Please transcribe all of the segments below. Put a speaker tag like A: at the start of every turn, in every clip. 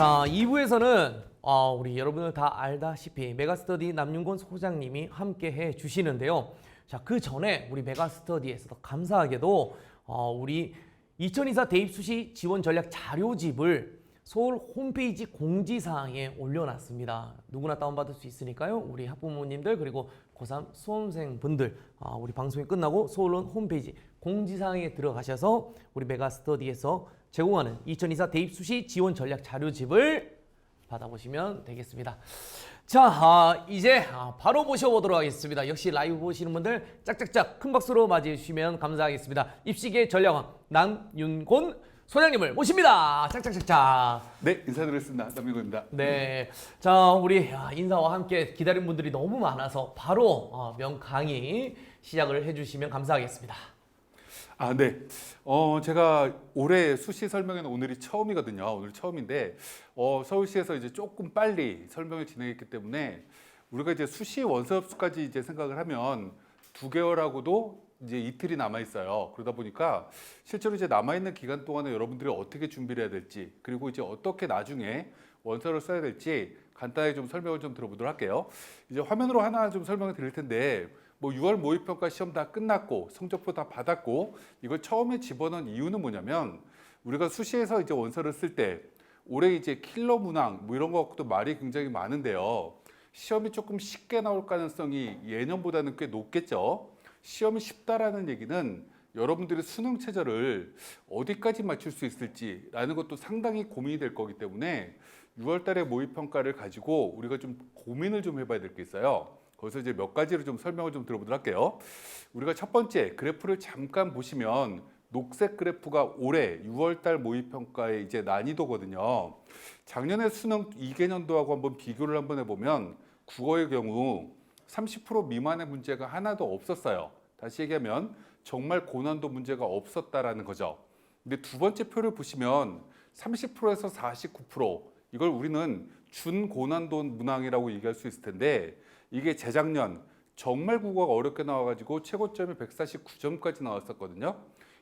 A: 자, 2부에서는 우리 여러분들 다 알다시피 메가스터디 남윤곤 소장님이 함께 해 주시는데요. 자, 그 전에 우리 메가스터디에서도 감사하게도 우리 2024 대입수시 지원 전략 자료집을 서울 홈페이지 공지사항에 올려놨습니다. 누구나 다운받을 수 있으니까요. 우리 학부모님들 그리고 고3 수험생분들 우리 방송이 끝나고 서울론 홈페이지 공지사항에 들어가셔서 우리 메가스터디에서 제공하는 2024 대입수시 지원 전략 자료집을 받아보시면 되겠습니다. 자, 이제 바로 모셔보도록 하겠습니다. 역시 라이브 보시는 분들 짝짝짝 큰 박수로 맞이해 주시면 감사하겠습니다. 입시계 전략왕 남윤곤 소장님을 모십니다. 짝짝짝짝.
B: 네, 인사드리겠습니다. 남윤곤입니다.
A: 네, 자, 우리 인사와 함께 기다린 분들이 너무 많아서 바로 명강의 시작을 해주시면 감사하겠습니다.
B: 네. 제가 올해 수시 설명회는 오늘이 처음이거든요. 오늘 처음인데 서울시에서 이제 조금 빨리 설명을 진행했기 때문에 우리가 이제 수시 원서접수까지 이제 생각을 하면 2개월하고도 이제 이틀이 남아 있어요. 그러다 보니까 실제로 이제 남아 있는 기간 동안에 여러분들이 어떻게 준비를 해야 될지, 그리고 이제 어떻게 나중에 원서를 써야 될지 간단히 좀 설명을 좀 들어보도록 할게요. 이제 화면으로 하나 좀 설명을 드릴 텐데, 뭐 6월 모의평가 시험 다 끝났고 성적표 다 받았고 이걸 처음에 집어넣은 이유는 뭐냐면, 우리가 수시에서 이제 원서를 쓸 때 올해 이제 킬러 문항 뭐 이런 것도 말이 굉장히 많은데요. 시험이 조금 쉽게 나올 가능성이 예년보다는 꽤 높겠죠. 시험이 쉽다라는 얘기는 여러분들이 수능 최저를 어디까지 맞출 수 있을지라는 것도 상당히 고민이 될 거기 때문에 6월 달에 모의평가를 가지고 우리가 좀 고민을 좀 해봐야 될 게 있어요. 거기서 이제 몇 가지를 좀 설명을 좀 들어보도록 할게요. 우리가 첫 번째 그래프를 잠깐 보시면 녹색 그래프가 올해 6월 달 모의평가의 이제 난이도거든요. 작년에 수능 2개년도하고 한번 비교를 한번 해보면 국어의 경우 30% 미만의 문제가 하나도 없었어요. 다시 얘기하면 정말 고난도 문제가 없었다라는 거죠. 근데 두 번째 표를 보시면 30%에서 49%, 이걸 우리는 준고난도 문항이라고 얘기할 수 있을 텐데, 이게 재작년 정말 국어가 어렵게 나와가지고 최고점이 149점까지 나왔었거든요.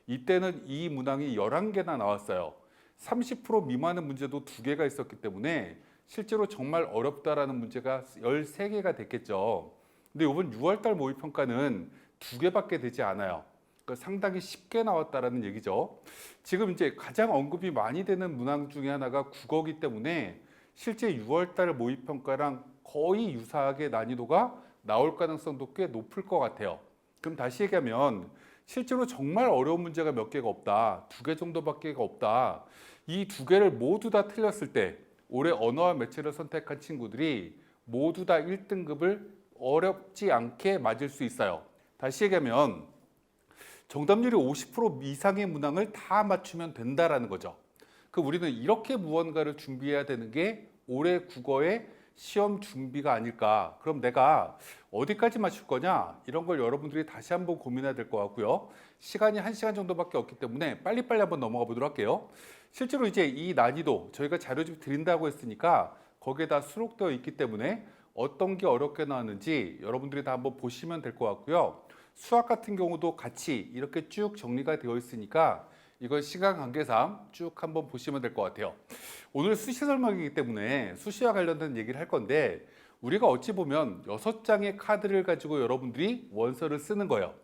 B: 이때는 이 문항이 11개나 나왔어요. 30% 미만의 문제도 2개가 있었기 때문에 실제로 정말 어렵다라는 문제가 13개가 됐겠죠. 근데 이번 6월달 모의평가는 2개밖에 되지 않아요. 그러니까 상당히 쉽게 나왔다라는 얘기죠. 지금 이제 가장 언급이 많이 되는 문항 중에 하나가 국어이기 때문에 실제 6월달 모의평가랑 거의 유사하게 난이도가 나올 가능성도 꽤 높을 것 같아요. 그럼 다시 얘기하면 실제로 정말 어려운 문제가 몇 개가 없다, 2개 정도밖에 없다, 이 2개를 모두 다 틀렸을 때 올해 언어와 매체를 선택한 친구들이 모두 다 1등급을 어렵지 않게 맞을 수 있어요. 다시 얘기하면 정답률이 50% 이상의 문항을 다 맞추면 된다라는 거죠. 그 우리는 이렇게 무언가를 준비해야 되는 게 올해 국어의 시험 준비가 아닐까. 그럼 내가 어디까지 맞출 거냐? 이런 걸 여러분들이 다시 한번 고민해야 될 것 같고요. 시간이 1시간 정도밖에 없기 때문에 빨리빨리 한번 넘어가 보도록 할게요. 실제로 이제 이 난이도 저희가 자료집 드린다고 했으니까 거기에다 수록되어 있기 때문에 어떤 게 어렵게 나왔는지 여러분들이 다 한번 보시면 될 것 같고요. 수학 같은 경우도 같이 이렇게 쭉 정리가 되어 있으니까 이걸 시간 관계상 쭉 한번 보시면 될 것 같아요. 오늘 수시 설명이기 때문에 수시와 관련된 얘기를 할 건데, 우리가 어찌 보면 6장의 카드를 가지고 여러분들이 원서를 쓰는 거예요.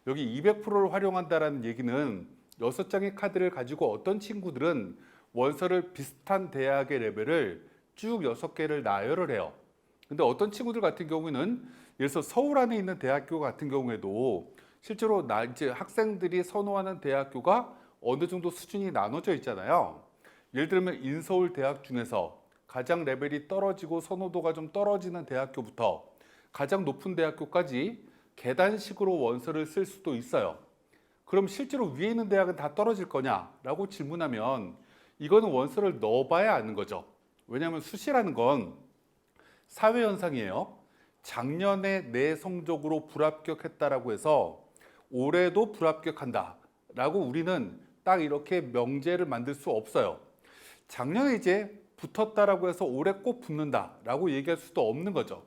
B: 여기 200%를 활용한다는 얘기는 6장의 카드를 가지고 어떤 친구들은 원서를 비슷한 대학의 레벨을 쭉 6개를 나열을 해요. 근데 어떤 친구들 같은 경우에는 예를 들어서 서울 안에 있는 대학교 같은 경우에도 실제로 이제 학생들이 선호하는 대학교가 어느 정도 수준이 나눠져 있잖아요. 예를 들면 인서울 대학 중에서 가장 레벨이 떨어지고 선호도가 좀 떨어지는 대학교부터 가장 높은 대학교까지 계단식으로 원서를 쓸 수도 있어요. 그럼 실제로 위에 있는 대학은 다 떨어질 거냐라고 질문하면 이거는 원서를 넣어봐야 아는 거죠. 왜냐하면 수시라는 건 사회현상이에요. 작년에 내 성적으로 불합격했다라고 해서 올해도 불합격한다 라고 우리는 딱 이렇게 명제를 만들 수 없어요. 작년에 이제 붙었다라고 해서 올해 꼭 붙는다라고 얘기할 수도 없는 거죠.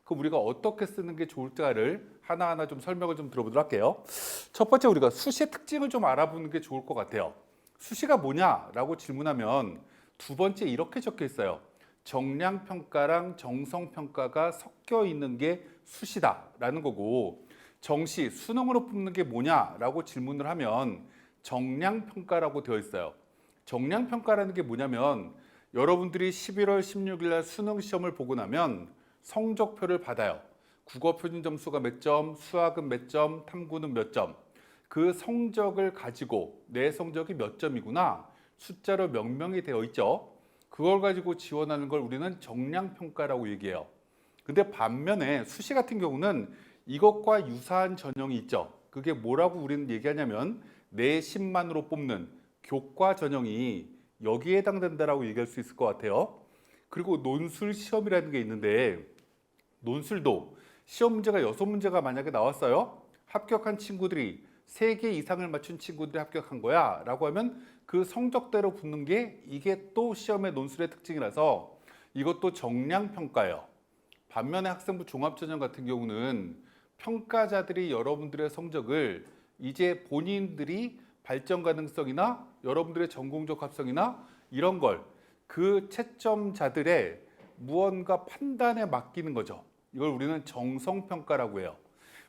B: 그럼 우리가 어떻게 쓰는 게 좋을까를 하나하나 좀 설명을 좀 들어보도록 할게요. 첫 번째, 우리가 수시의 특징을 좀 알아보는 게 좋을 것 같아요. 수시가 뭐냐라고 질문하면 두 번째 이렇게 적혀 있어요. 정량평가랑 정성평가가 섞여 있는 게 수시다라는 거고, 정시 수능으로 뽑는 게 뭐냐라고 질문을 하면 정량평가라고 되어 있어요. 정량평가라는 게 뭐냐면 여러분들이 11월 16일 날 수능 시험을 보고 나면 성적표를 받아요. 국어 표준 점수가 몇 점, 수학은 몇 점, 탐구는 몇 점. 그 성적을 가지고 내 성적이 몇 점이구나 숫자로 명명이 되어 있죠. 그걸 가지고 지원하는 걸 우리는 정량평가라고 얘기해요. 근데 반면에 수시 같은 경우는 이것과 유사한 전형이 있죠. 그게 뭐라고 우리는 얘기하냐면 내신만으로 뽑는 교과 전형이 여기에 해당된다라고 얘기할 수 있을 것 같아요. 그리고 논술 시험이라는 게 있는데 논술도 시험 문제가 6문제가 만약에 나왔어요. 합격한 친구들이 3개 이상을 맞춘 친구들이 합격한 거야 라고 하면 그 성적대로 붙는 게 이게 또 시험의 논술의 특징이라서 이것도 정량평가예요. 반면에 학생부 종합전형 같은 경우는 평가자들이 여러분들의 성적을 이제 본인들이 발전 가능성이나 여러분들의 전공적 합성이나 이런 걸 그 채점자들의 무언가 판단에 맡기는 거죠. 이걸 우리는 정성평가라고 해요.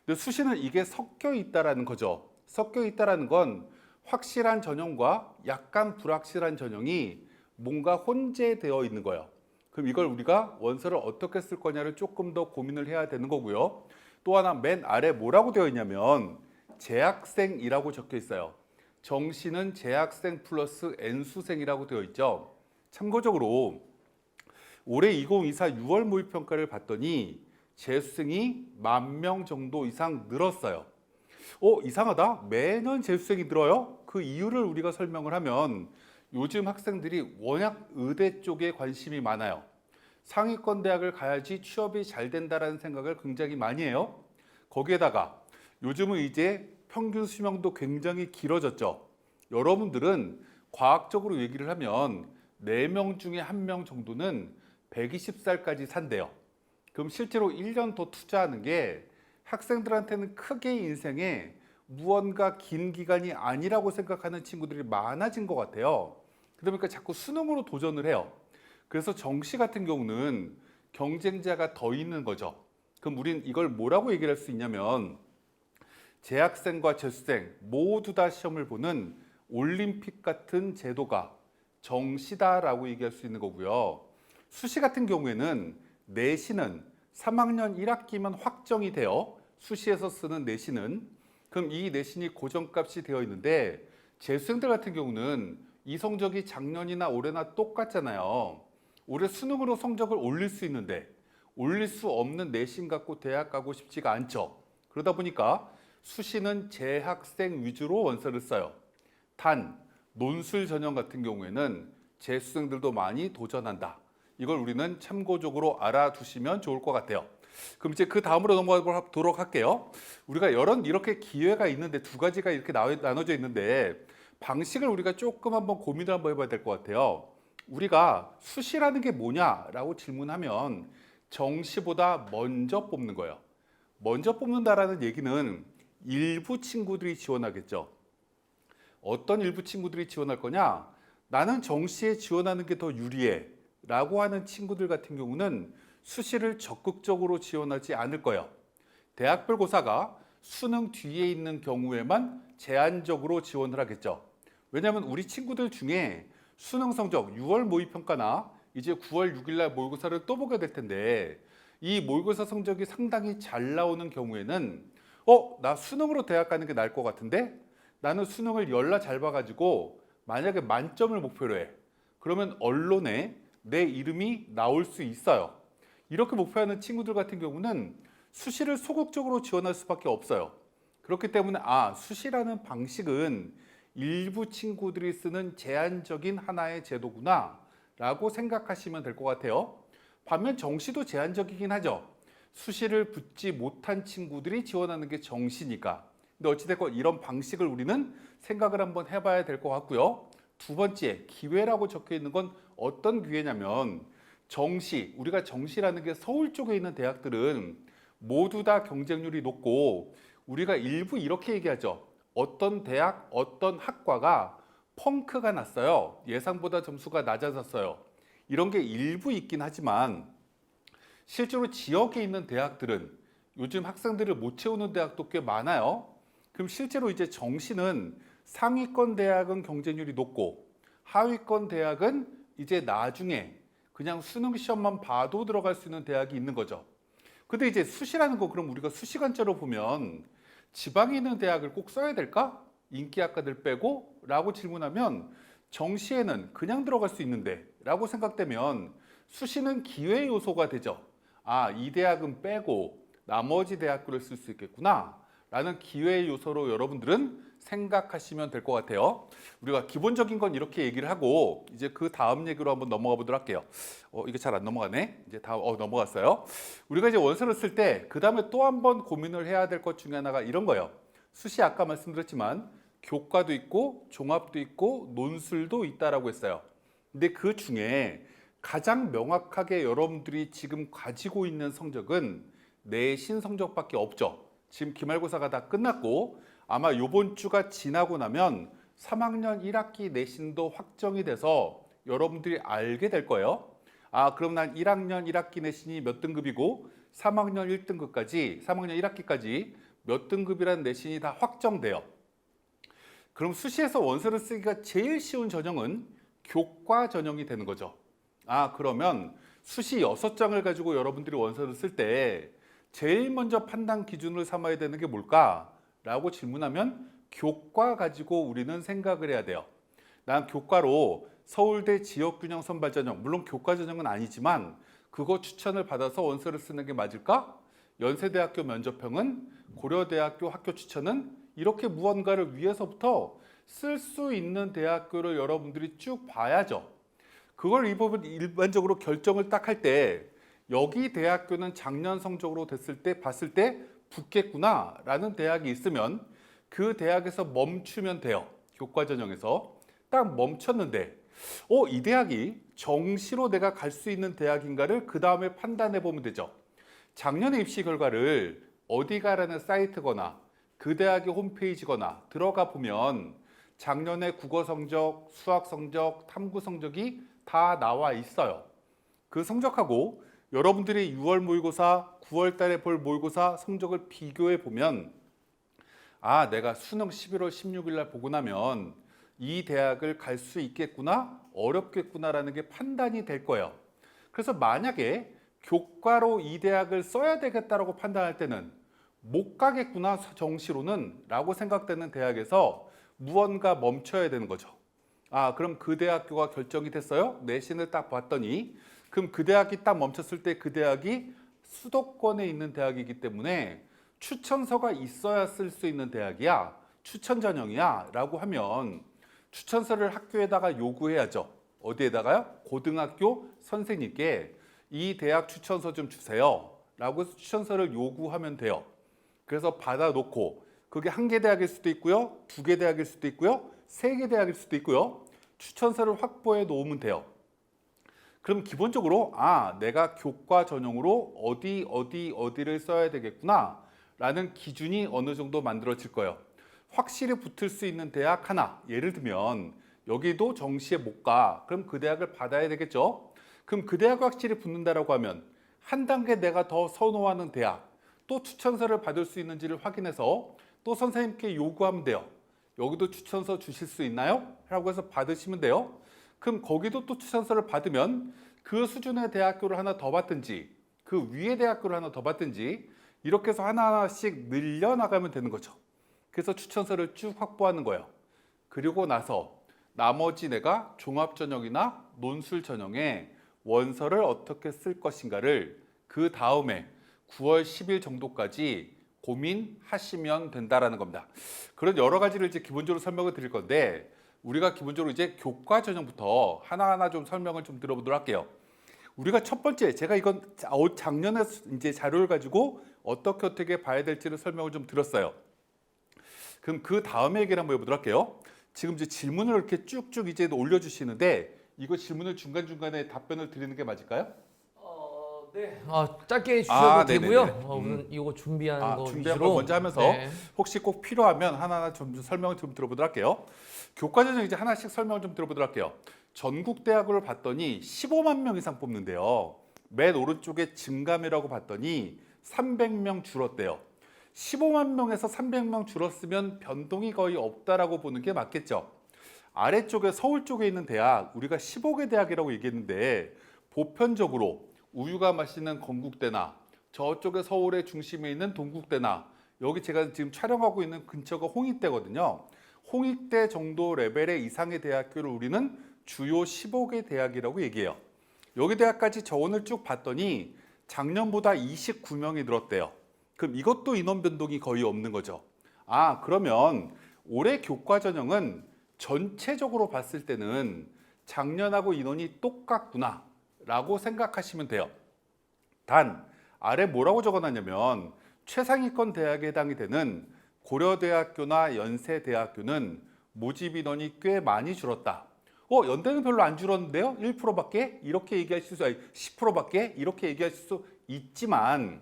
B: 근데 수시는 이게 섞여 있다라는 거죠. 섞여 있다라는 건 확실한 전형과 약간 불확실한 전형이 뭔가 혼재되어 있는 거예요. 그럼 이걸 우리가 원서를 어떻게 쓸 거냐를 조금 더 고민을 해야 되는 거고요. 또 하나 맨 아래 뭐라고 되어 있냐면 재학생이라고 적혀 있어요. 정시는 재학생 플러스 N수생이라고 되어 있죠. 참고적으로 올해 2024 6월 모의평가를 봤더니 재수생이 10,000명 정도 이상 늘었어요. 이상하다. 매년 재수생이 늘어요. 그 이유를 우리가 설명을 하면 요즘 학생들이 워낙 의대 쪽에 관심이 많아요. 상위권 대학을 가야지 취업이 잘 된다라는 생각을 굉장히 많이 해요. 거기에다가 요즘은 이제 평균 수명도 굉장히 길어졌죠. 여러분들은 과학적으로 얘기를 하면 4명 중에 1명 정도는 120살까지 산대요. 그럼 실제로 1년 더 투자하는 게 학생들한테는 크게 인생에 무언가 긴 기간이 아니라고 생각하는 친구들이 많아진 것 같아요. 그러니까 자꾸 수능으로 도전을 해요. 그래서 정시 같은 경우는 경쟁자가 더 있는 거죠. 그럼 우린 이걸 뭐라고 얘기를 할 수 있냐면 재학생과 재수생 모두 다 시험을 보는 올림픽 같은 제도가 정시다라고 얘기할 수 있는 거고요. 수시 같은 경우에는 내신은 3학년 1학기만 확정이 돼요. 수시에서 쓰는 내신은. 그럼 이 내신이 고정값이 되어 있는데 재수생들 같은 경우는 이 성적이 작년이나 올해나 똑같잖아요. 올해 수능으로 성적을 올릴 수 있는데 올릴 수 없는 내신 갖고 대학 가고 싶지가 않죠. 그러다 보니까 수시는 재학생 위주로 원서를 써요. 단 논술 전형 같은 경우에는 재수생들도 많이 도전한다. 이걸 우리는 참고적으로 알아두시면 좋을 것 같아요. 그럼 이제 그 다음으로 넘어가도록 할게요. 우리가 이렇게 기회가 있는데 두 가지가 이렇게 나눠져 있는데 방식을 우리가 조금 한번 고민을 한번 해봐야 될 것 같아요. 우리가 수시라는 게 뭐냐라고 질문하면 정시보다 먼저 뽑는 거예요. 먼저 뽑는다라는 얘기는 일부 친구들이 지원하겠죠. 어떤 일부 친구들이 지원할 거냐? 나는 정시에 지원하는 게 더 유리해 라고 하는 친구들 같은 경우는 수시를 적극적으로 지원하지 않을 거예요. 대학별 고사가 수능 뒤에 있는 경우에만 제한적으로 지원을 하겠죠. 왜냐하면 우리 친구들 중에 수능 성적 6월 모의평가나 이제 9월 6일 날 모의고사를 또 보게 될 텐데 이 모의고사 성적이 상당히 잘 나오는 경우에는 나 수능으로 대학 가는 게 나을 것 같은데 나는 수능을 열나 잘 봐가지고 만약에 만점을 목표로 해. 그러면 언론에 내 이름이 나올 수 있어요. 이렇게 목표하는 친구들 같은 경우는 수시를 소극적으로 지원할 수밖에 없어요. 그렇기 때문에 수시라는 방식은 일부 친구들이 쓰는 제한적인 하나의 제도구나 라고 생각하시면 될 것 같아요. 반면 정시도 제한적이긴 하죠. 수시를 붙지 못한 친구들이 지원하는 게 정시니까. 근데 어찌됐건 이런 방식을 우리는 생각을 한번 해봐야 될 것 같고요. 두 번째, 기회라고 적혀 있는 건 어떤 기회냐면 우리가 정시라는 게 서울 쪽에 있는 대학들은 모두 다 경쟁률이 높고 우리가 일부 이렇게 얘기하죠. 어떤 대학, 어떤 학과가 펑크가 났어요. 예상보다 점수가 낮아졌어요. 이런 게 일부 있긴 하지만 실제로 지역에 있는 대학들은 요즘 학생들을 못 채우는 대학도 꽤 많아요. 그럼 실제로 이제 정시는 상위권 대학은 경쟁률이 높고 하위권 대학은 이제 나중에 그냥 수능 시험만 봐도 들어갈 수 있는 대학이 있는 거죠. 근데 이제 수시라는 거 그럼 우리가 수시관점으로 보면 지방에 있는 대학을 꼭 써야 될까? 인기 학과들 빼고? 라고 질문하면 정시에는 그냥 들어갈 수 있는데 라고 생각되면 수시는 기회 요소가 되죠. 아, 이 대학은 빼고 나머지 대학교를 쓸 수 있겠구나 라는 기회 요소로 여러분들은 생각하시면 될 것 같아요. 우리가 기본적인 건 이렇게 얘기를 하고 이제 그 다음 얘기로 한번 넘어가 보도록 할게요. 이게 잘 안 넘어가네. 이제 다음 넘어갔어요. 우리가 이제 원서를 쓸 때 그 다음에 또 한 번 고민을 해야 될 것 중에 하나가 이런 거예요. 수시 아까 말씀드렸지만 교과도 있고 종합도 있고 논술도 있다라고 했어요. 근데 그 중에 가장 명확하게 여러분들이 지금 가지고 있는 성적은 내신 성적밖에 없죠. 지금 기말고사가 다 끝났고 아마 이번 주가 지나고 나면 3학년 1학기 내신도 확정이 돼서 여러분들이 알게 될 거예요. 아, 그럼 난 1학년 1학기 내신이 몇 등급이고 3학년 1등급까지, 3학년 1학기까지 몇 등급이라는 내신이 다 확정돼요. 그럼 수시에서 원서를 쓰기가 제일 쉬운 전형은 교과 전형이 되는 거죠. 아, 그러면 수시 6장을 가지고 여러분들이 원서를 쓸 때 제일 먼저 판단 기준을 삼아야 되는 게 뭘까? 라고 질문하면 교과 가지고 우리는 생각을 해야 돼요. 난 교과로 서울대 지역균형 선발 전형, 물론 교과 전형은 아니지만 그거 추천을 받아서 원서를 쓰는 게 맞을까? 연세대학교 면접형은 고려대학교 학교 추천은 이렇게 무언가를 위해서부터 쓸 수 있는 대학교를 여러분들이 쭉 봐야죠. 그걸 이 부분 일반적으로 결정을 딱 할 때 여기 대학교는 작년 성적으로 됐을 때 봤을 때 붙겠구나 라는 대학이 있으면 그 대학에서 멈추면 돼요. 교과 전형에서 딱 멈췄는데 이 대학이 정시로 내가 갈 수 있는 대학인가를 그 다음에 판단해 보면 되죠. 작년의 입시 결과를 어디가라는 사이트거나 그 대학의 홈페이지거나 들어가 보면 작년에 국어 성적, 수학 성적, 탐구 성적이 다 나와 있어요. 그 성적하고 여러분들이 6월 모의고사, 9월 달에 볼 모의고사 성적을 비교해 보면 아, 내가 수능 11월 16일 날 보고 나면 이 대학을 갈 수 있겠구나, 어렵겠구나라는 게 판단이 될 거예요. 그래서 만약에 교과로 이 대학을 써야 되겠다라고 판단할 때는 못 가겠구나, 정시로는 라고 생각되는 대학에서 무언가 멈춰야 되는 거죠. 아, 그럼 그 대학교가 결정이 됐어요? 내신을 딱 봤더니 그럼 그 대학이 딱 멈췄을 때 그 대학이 수도권에 있는 대학이기 때문에 추천서가 있어야 쓸 수 있는 대학이야, 추천 전형이야 라고 하면 추천서를 학교에다가 요구해야죠. 어디에다가요? 고등학교 선생님께 이 대학 추천서 좀 주세요 라고 해서 추천서를 요구하면 돼요. 그래서 받아놓고 그게 한 개 대학일 수도 있고요, 2개 대학일 수도 있고요, 3개 대학일 수도 있고요. 추천서를 확보해 놓으면 돼요. 그럼 기본적으로 아, 내가 교과 전형으로 어디를 써야 되겠구나 라는 기준이 어느 정도 만들어질 거예요. 확실히 붙을 수 있는 대학 하나, 예를 들면 여기도 정시에 못 가, 그럼 그 대학을 받아야 되겠죠. 그럼 그 대학이 확실히 붙는다라고 하면 한 단계 내가 더 선호하는 대학, 또 추천서를 받을 수 있는지를 확인해서 또 선생님께 요구하면 돼요. 여기도 추천서 주실 수 있나요? 라고 해서 받으시면 돼요. 그럼 거기도 또 추천서를 받으면 그 수준의 대학교를 하나 더 받든지 그 위의 대학교를 하나 더 받든지 이렇게 해서 하나하나씩 늘려나가면 되는 거죠. 그래서 추천서를 쭉 확보하는 거예요. 그리고 나서 나머지 내가 종합 전형이나 논술 전형에 원서를 어떻게 쓸 것인가를 그 다음에 9월 10일 정도까지 고민하시면 된다라는 겁니다. 그런 여러 가지를 이제 기본적으로 설명을 드릴 건데 우리가 기본적으로 이제 교과 전형부터 하나하나 좀 설명을 좀 들어보도록 할게요. 우리가 첫 번째, 제가 이건 작년에 이제 자료를 가지고 어떻게 봐야 될지를 설명을 좀 드렸어요. 그럼 그 다음에 얘기를 한번 해보도록 할게요. 지금 이제 질문을 이렇게 쭉쭉 이제 올려주시는데 이거 질문을 중간중간에 답변을 드리는 게 맞을까요?
A: 네, 짧게 주셔도 되고요.
B: 네네네.
A: 우선 이거 준비한 거
B: 준비한
A: 위주로.
B: 거 먼저 하면서
A: 네.
B: 혹시 꼭 필요하면 하나하나 좀 설명을 좀 들어보도록 할게요. 교과전형 이제 하나씩 설명을 좀 들어보도록 할게요. 전국 대학을 봤더니 15만 명 이상 뽑는데요. 맨 오른쪽에 증감이라고 봤더니 300명 줄었대요. 15만 명에서 300명 줄었으면 변동이 거의 없다라고 보는 게 맞겠죠. 아래쪽에 서울 쪽에 있는 대학, 우리가 15개 대학이라고 얘기했는데 보편적으로 우유가 맛있는 건국대나 저쪽에 서울의 중심에 있는 동국대나 여기 제가 지금 촬영하고 있는 근처가 홍익대거든요. 홍익대 정도 레벨의 이상의 대학교를 우리는 주요 15개 대학이라고 얘기해요. 여기 대학까지 저원을 쭉 봤더니 작년보다 29명이 늘었대요. 그럼 이것도 인원 변동이 거의 없는 거죠. 그러면 올해 교과 전형은 전체적으로 봤을 때는 작년하고 인원이 똑같구나 라고 생각하시면 돼요. 단 아래 뭐라고 적어놨냐면 최상위권 대학에 해당이 되는 고려대학교나 연세대학교는 모집 인원이 꽤 많이 줄었다. 연대는 별로 안 줄었는데요? 1%밖에? 이렇게 얘기하실 수, 10%밖에? 이렇게 얘기하실 수 있지만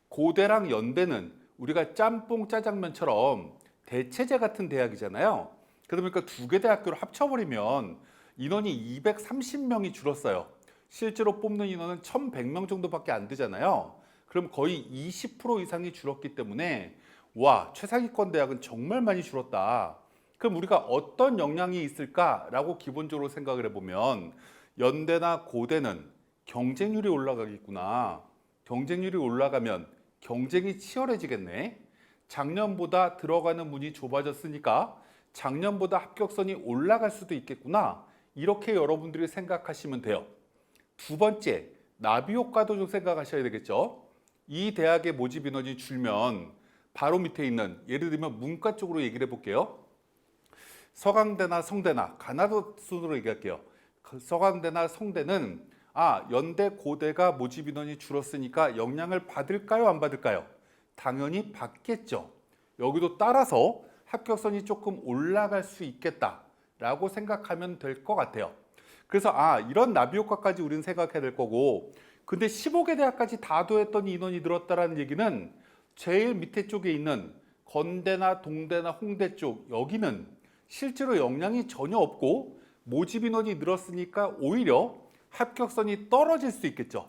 B: 고대랑 연대는 우리가 짬뽕 짜장면처럼 대체제 같은 대학이잖아요. 그러니까 두 개 대학교를 합쳐버리면 인원이 230명이 줄었어요. 실제로 뽑는 인원은 1100명 정도밖에 안 되잖아요. 그럼 거의 20% 이상이 줄었기 때문에 와, 최상위권 대학은 정말 많이 줄었다. 그럼 우리가 어떤 영향이 있을까라고 기본적으로 생각을 해보면 연대나 고대는 경쟁률이 올라가겠구나. 경쟁률이 올라가면 경쟁이 치열해지겠네. 작년보다 들어가는 문이 좁아졌으니까 작년보다 합격선이 올라갈 수도 있겠구나. 이렇게 여러분들이 생각하시면 돼요. 두 번째, 나비 효과도 좀 생각하셔야 되겠죠. 이 대학의 모집 인원이 줄면 바로 밑에 있는 예를 들면 문과 쪽으로 얘기를 해볼게요. 서강대나 성대나 가나다 순으로 얘기할게요. 서강대나 성대는 연대 고대가 모집 인원이 줄었으니까 영향을 받을까요, 안 받을까요? 당연히 받겠죠. 여기도 따라서 합격선이 조금 올라갈 수 있겠다라고 생각하면 될 것 같아요. 그래서 이런 나비 효과까지 우리는 생각해야 될 거고, 근데 15개 대학까지 다 더했더니 인원이 늘었다라는 얘기는 제일 밑에 쪽에 있는 건대나 동대나 홍대 쪽 여기는 실제로 영향이 전혀 없고 모집 인원이 늘었으니까 오히려 합격선이 떨어질 수 있겠죠.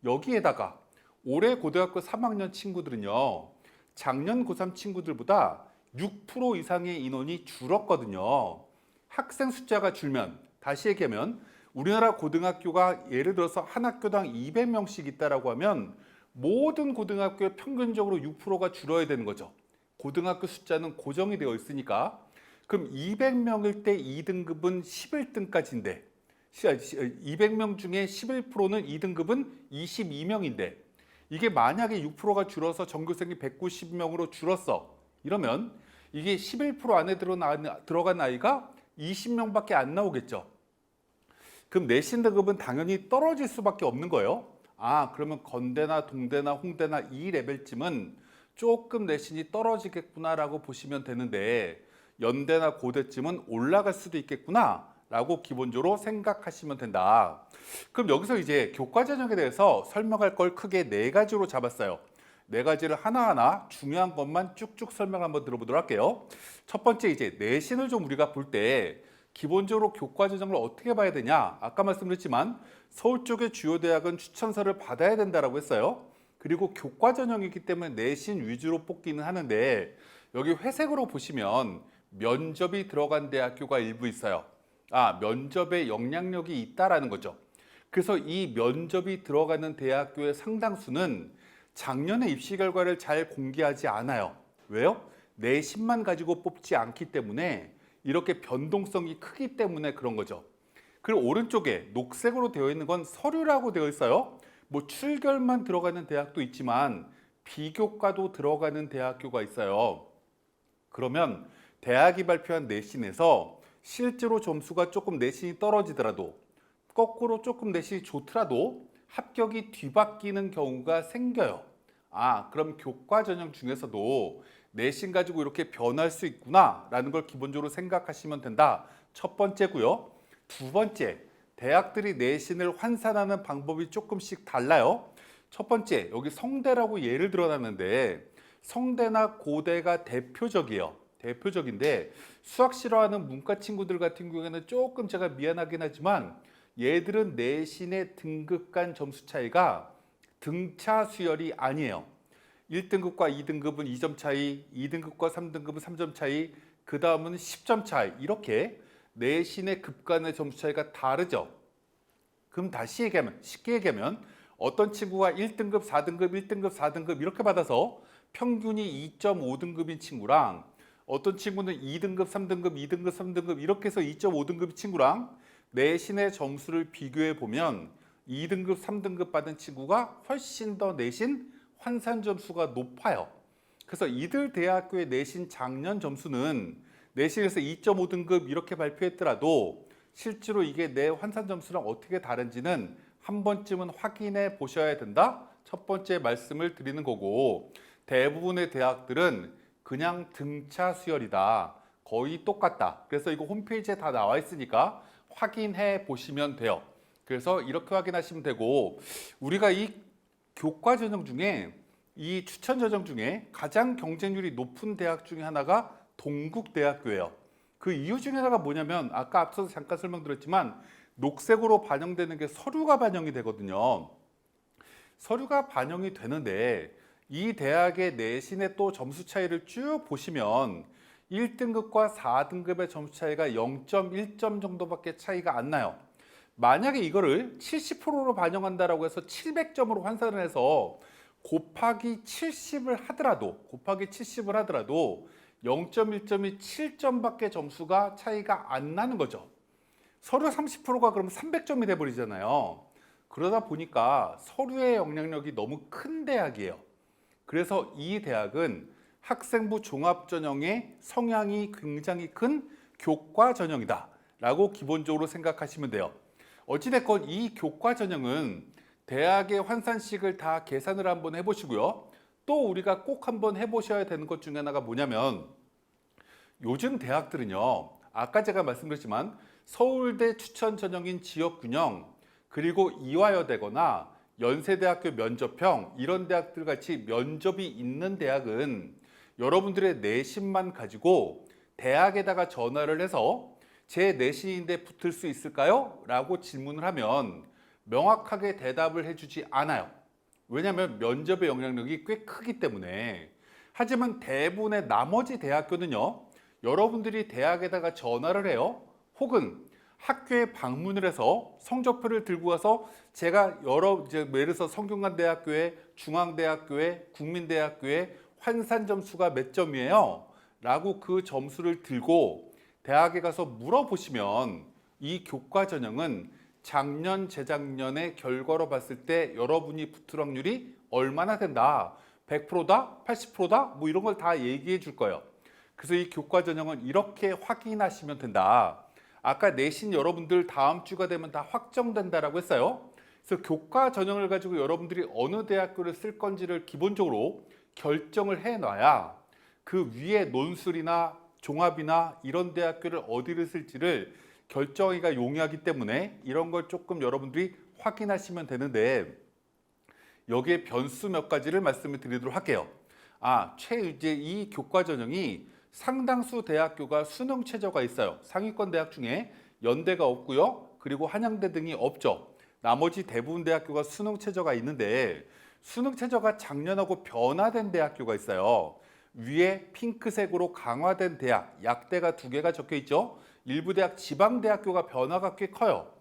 B: 여기에다가 올해 고등학교 3학년 친구들은요, 작년 고3 친구들보다 6% 이상의 인원이 줄었거든요. 학생 숫자가 줄면, 다시 얘기하면 우리나라 고등학교가 예를 들어서 한 학교당 200명씩 있다라고 하면 모든 고등학교에 평균적으로 6%가 줄어야 되는 거죠. 고등학교 숫자는 고정이 되어 있으니까. 그럼 200명일 때 2등급은 11등까지인데 200명 중에 11%는 2등급은 22명인데 이게 만약에 6%가 줄어서 전교생이 190명으로 줄었어. 이러면 이게 11% 안에 들어간 아이가 20명밖에 안 나오겠죠. 그럼 내신 등급은 당연히 떨어질 수밖에 없는 거예요. 그러면 건대나 동대나 홍대나 이 레벨쯤은 조금 내신이 떨어지겠구나라고 보시면 되는데 연대나 고대쯤은 올라갈 수도 있겠구나라고 기본적으로 생각하시면 된다. 그럼 여기서 이제 교과 전형에 대해서 설명할 걸 크게 네 가지로 잡았어요. 네 가지를 하나하나 중요한 것만 쭉쭉 설명 한번 들어보도록 할게요. 첫 번째 이제 내신을 좀 우리가 볼 때 기본적으로 교과 전형을 어떻게 봐야 되냐? 아까 말씀드렸지만 서울 쪽의 주요 대학은 추천서를 받아야 된다라고 했어요. 그리고 교과 전형이기 때문에 내신 위주로 뽑기는 하는데 여기 회색으로 보시면 면접이 들어간 대학교가 일부 있어요. 면접에 영향력이 있다라는 거죠. 그래서 이 면접이 들어가는 대학교의 상당수는 작년에 입시 결과를 잘 공개하지 않아요. 왜요? 내신만 가지고 뽑지 않기 때문에 이렇게 변동성이 크기 때문에 그런 거죠. 그리고 오른쪽에 녹색으로 되어 있는 건 서류라고 되어 있어요. 뭐 출결만 들어가는 대학도 있지만 비교과도 들어가는 대학교가 있어요. 그러면 대학이 발표한 내신에서 실제로 점수가 조금 내신이 떨어지더라도 거꾸로 조금 내신이 좋더라도 합격이 뒤바뀌는 경우가 생겨요. 그럼 교과 전형 중에서도 내신 가지고 이렇게 변할 수 있구나라는 걸 기본적으로 생각하시면 된다. 첫 번째고요. 두 번째, 대학들이 내신을 환산하는 방법이 조금씩 달라요. 첫 번째, 여기 성대라고 예를 들어놨는데 성대나 고대가 대표적이에요. 대표적인데 수학 싫어하는 문과 친구들 같은 경우에는 조금 제가 미안하긴 하지만 얘들은 내신의 등급 간 점수 차이가 등차 수열이 아니에요. 1등급과 2등급은 2점 차이, 2등급과 3등급은 3점 차이, 그 다음은 10점 차이, 이렇게 내신의 급 간의 점수 차이가 다르죠. 그럼 다시 얘기하면, 쉽게 얘기하면 어떤 친구가 1등급, 4등급, 1등급, 4등급 이렇게 받아서 평균이 2.5등급인 친구랑 어떤 친구는 2등급, 3등급, 2등급, 3등급 이렇게 해서 2.5등급인 친구랑 내신의 점수를 비교해 보면 2등급, 3등급 받은 친구가 훨씬 더 내신 환산 점수가 높아요. 그래서 이들 대학교의 내신 작년 점수는 내신에서 2.5등급 이렇게 발표했더라도 실제로 이게 내 환산 점수랑 어떻게 다른지는 한 번쯤은 확인해 보셔야 된다. 첫 번째 말씀을 드리는 거고, 대부분의 대학들은 그냥 등차 수열이다. 거의 똑같다. 그래서 이거 홈페이지에 다 나와 있으니까 확인해 보시면 돼요. 그래서 이렇게 확인하시면 되고, 우리가 이 교과 전형 중에 이 추천 전형 중에 가장 경쟁률이 높은 대학 중에 하나가 동국대학교예요. 그 이유 중에 하나가 뭐냐면 아까 앞서서 잠깐 설명드렸지만 녹색으로 반영되는 게 서류가 반영이 되거든요. 서류가 반영이 되는데 이 대학의 내신의 또 점수 차이를 쭉 보시면 1등급과 4등급의 점수 차이가 0.1점 정도밖에 차이가 안 나요. 만약에 이거를 70%로 반영한다라고 해서 700점으로 환산을 해서 곱하기 70을 하더라도 0.1점이 7점밖에 점수가 차이가 안 나는 거죠. 서류 30%가 그러면 300점이 돼버리잖아요. 그러다 보니까 서류의 영향력이 너무 큰 대학이에요. 그래서 이 대학은 학생부 종합전형의 성향이 굉장히 큰 교과 전형이다 라고 기본적으로 생각하시면 돼요. 어찌됐건 이 교과 전형은 대학의 환산식을 다 계산을 한번 해보시고요. 또 우리가 꼭 한번 해보셔야 되는 것 중에 하나가 뭐냐면 요즘 대학들은요. 아까 제가 말씀드렸지만 서울대 추천 전형인 지역균형 그리고 이화여대거나 연세대학교 면접형 이런 대학들 같이 면접이 있는 대학은 여러분들의 내신만 가지고 대학에다가 전화를 해서 제 내신인데 붙을 수 있을까요? 라고 질문을 하면 명확하게 대답을 해주지 않아요. 왜냐하면 면접의 영향력이 꽤 크기 때문에. 하지만 대부분의 나머지 대학교는요. 여러분들이 대학에다가 전화를 해요. 혹은 학교에 방문을 해서 성적표를 들고 와서 제가 예를 들어서 성균관대학교에 중앙대학교에 국민대학교에 환산 점수가 몇 점이에요? 라고 그 점수를 들고 대학에 가서 물어보시면 이 교과 전형은 작년, 재작년의 결과로 봤을 때 여러분이 붙을 확률이 얼마나 된다. 100%다? 80%다? 뭐 이런 걸 다 얘기해 줄 거예요. 그래서 이 교과 전형은 이렇게 확인하시면 된다. 아까 내신 여러분들 다음 주가 되면 다 확정된다라고 했어요. 그래서 교과 전형을 가지고 여러분들이 어느 대학교를 쓸 건지를 기본적으로 결정을 해놔야 그 위에 논술이나 종합이나 이런 대학교를 어디를 쓸지를 결정하기가 용이하기 때문에 이런 걸 조금 여러분들이 확인하시면 되는데 여기에 변수 몇 가지를 말씀을 드리도록 할게요. 이제 이 교과 전형이 상당수 대학교가 수능 최저가 있어요. 상위권 대학 중에 연대가 없고요. 그리고 한양대 등이 없죠. 나머지 대부분 대학교가 수능 최저가 있는데 수능 최저가 작년하고 변화된 대학교가 있어요. 위에 핑크색으로 강화된 대학, 약대가 2개가 적혀 있죠. 일부 대학 지방대학교가 변화가 꽤 커요.